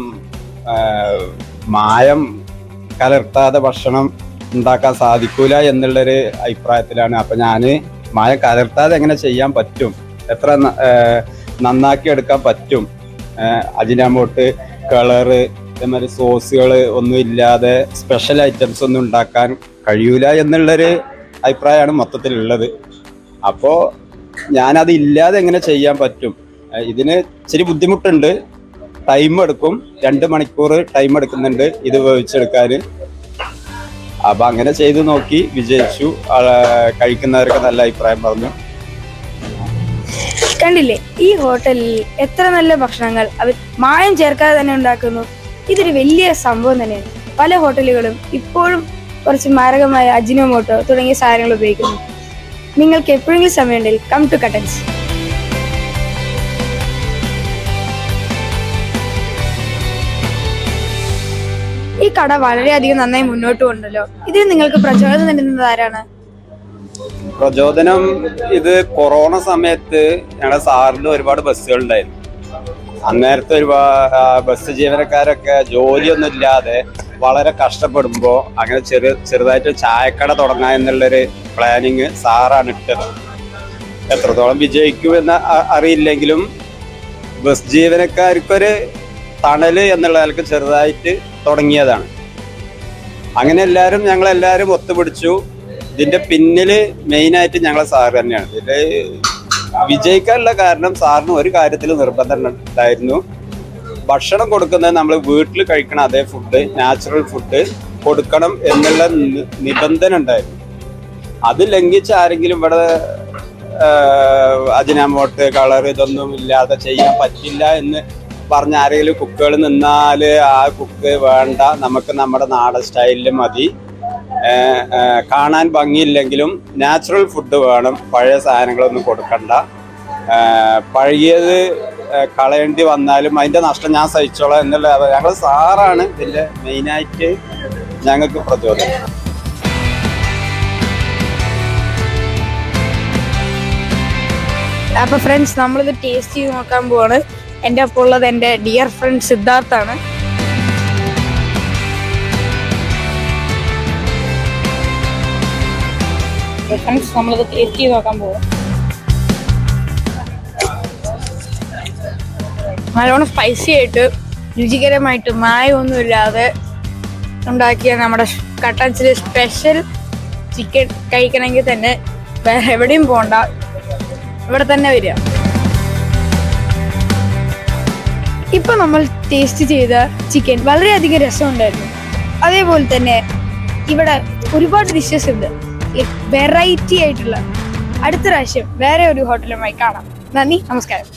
മായം കലർത്താതെ ഭക്ഷണം ഉണ്ടാക്കാൻ സാധിക്കൂല എന്നുള്ളൊരു അഭിപ്രായത്തിലാണ്. അപ്പം ഞാൻ മായം കലർത്താതെ എങ്ങനെ ചെയ്യാൻ പറ്റും, എത്ര നന്നാക്കി എടുക്കാൻ പറ്റും, അജിനാമോട്ട്, കളറ്, അതേമാതിരി സോസുകൾ ഒന്നും ഇല്ലാതെ സ്പെഷ്യൽ ഐറ്റംസ് ഒന്നും ഉണ്ടാക്കാൻ കഴിയൂല എന്നുള്ളൊരു അഭിപ്രായമാണ് മൊത്തത്തിലുള്ളത്. അപ്പോൾ ഞാനത് ഇല്ലാതെ എങ്ങനെ ചെയ്യാൻ പറ്റും, ഇതിന് ഇച്ചിരി ബുദ്ധിമുട്ടുണ്ട്, ടൈം എടുക്കും, 2 മണിക്കൂർ ടൈം എടുക്കുന്നുണ്ട് ഇത് വേവിച്ചെടുക്കാൻ. അപ്പം അങ്ങനെ ചെയ്ത് നോക്കി, വിജയിച്ചു. കഴിക്കുന്നവർക്ക് നല്ല അഭിപ്രായം പറഞ്ഞു. കണ്ടില്ലേ, ഈ ഹോട്ടലിൽ എത്ര നല്ല ഭക്ഷണങ്ങൾ അവർ മായം ചേർക്കാതെ തന്നെ ഉണ്ടാക്കുന്നു. ഇതൊരു വലിയ സംഭവം തന്നെയാണ്. പല ഹോട്ടലുകളും ഇപ്പോഴും കുറച്ച് മാരകമായ അജിനോമോട്ടോ തുടങ്ങിയ സാധനങ്ങൾ ഉപയോഗിക്കുന്നു. നിങ്ങൾക്ക് എപ്പോഴെങ്കിലും സമയമുണ്ടെങ്കിൽ കം ടു കട്ടൻസ്. ഈ കട വളരെയധികം നന്നായി മുന്നോട്ട് കൊണ്ടല്ലോ. ഇതിന് നിങ്ങൾക്ക് പ്രചോദനം നൽകുന്നത് ആരാണ്? പ്രചോദനം ഇത് കൊറോണ സമയത്ത് ഞങ്ങളുടെ സാറിന് ഒരുപാട് ബസ്സുകൾ ഉണ്ടായിരുന്നു. അന്നേരത്തെ ബസ് ജീവനക്കാരൊക്കെ ജോലിയൊന്നും ഇല്ലാതെ വളരെ കഷ്ടപ്പെടുമ്പോൾ അങ്ങനെ ചെറുതായിട്ട് ചായക്കട തുടങ്ങാം എന്നുള്ളൊരു പ്ലാനിങ് സാറാണ് ഇട്ടത്. എത്രത്തോളം വിജയിക്കുമെന്ന് അറിയില്ലെങ്കിലും ബസ് ജീവനക്കാർക്കൊരു തണല് എന്നുള്ള നിലക്ക് ചെറുതായിട്ട് തുടങ്ങിയതാണ്. അങ്ങനെ ഞങ്ങളെല്ലാവരും ഒത്തുപിടിച്ചു. ഇതിന്റെ പിന്നില് മെയിനായിട്ട് ഞങ്ങളെ സാർ തന്നെയാണ്. ഇതില് വിജയിക്കാനുള്ള കാരണം സാറിന് ഒരു കാര്യത്തിൽ നിർബന്ധം ഉണ്ടായിരുന്നു. ഭക്ഷണം കൊടുക്കുന്നത് നമ്മൾ വീട്ടിൽ കഴിക്കണ അതേ ഫുഡ്, നാച്ചുറൽ ഫുഡ് കൊടുക്കണം എന്നുള്ള നിബന്ധന ഉണ്ടായിരുന്നു. അത് ലംഘിച്ച് ആരെങ്കിലും ഇവിടെ അജിനാമോട്ട്, കളർ ഇതൊന്നും ഇല്ലാതെ ചെയ്യാൻ പറ്റില്ല എന്ന് പറഞ്ഞ ആരെങ്കിലും കുക്കുകൾ നിന്നാൽ ആ കുക്ക് വേണ്ട, നമുക്ക് നമ്മുടെ നാടൻ സ്റ്റൈലിൽ മതി, കാണാൻ ഭംഗിയില്ലെങ്കിലും നാച്ചുറൽ ഫുഡ് വേണം, പഴയ സാധനങ്ങളൊന്നും കൊടുക്കണ്ട, പഴയത് കളയേണ്ടി വന്നാലും അതിൻ്റെ നഷ്ടം ഞാൻ സഹിച്ചോളാം എന്നുള്ള ഞങ്ങൾ സാറാണ് ഇതിൻ്റെ മെയിനായിട്ട് ഞങ്ങൾക്ക് പ്രചോദനം. അപ്പൊ ഫ്രണ്ട്സ്, നമ്മളിത് ടേസ്റ്റ് ചെയ്ത് നോക്കാൻ പോവാണ്. എൻ്റെ ഒപ്പം ഉള്ളത് എൻ്റെ ഡിയർ ഫ്രണ്ട് സിദ്ധാർത്ഥാണ്. ഫ്രണ്ട്സ്, നമ്മളിത് ടേസ്റ്റ് ചെയ്ത് നോക്കാൻ പോവാം. നല്ലോണം സ്പൈസി ആയിട്ട് രുചികരമായിട്ട് മായമൊന്നുമില്ലാതെ ഉണ്ടാക്കിയ നമ്മുടെ കട്ടൻസിലെ സ്പെഷ്യൽ ചിക്കൻ കഴിക്കണമെങ്കിൽ തന്നെ വേറെ എവിടെയും പോകണ്ട, ഇവിടെ തന്നെ വരിക. ഇപ്പൊ നമ്മൾ ടേസ്റ്റ് ചെയ്ത ചിക്കൻ വളരെയധികം രസമുണ്ടായിരുന്നു. അതേപോലെ തന്നെ ഇവിടെ ഒരുപാട് ഡിഷസ് ഉണ്ട്, വെറൈറ്റി ആയിട്ടുള്ള. അടുത്ത പ്രാവശ്യം വേറെ ഒരു ഹോട്ടലുമായി കാണാം. നന്ദി, നമസ്കാരം.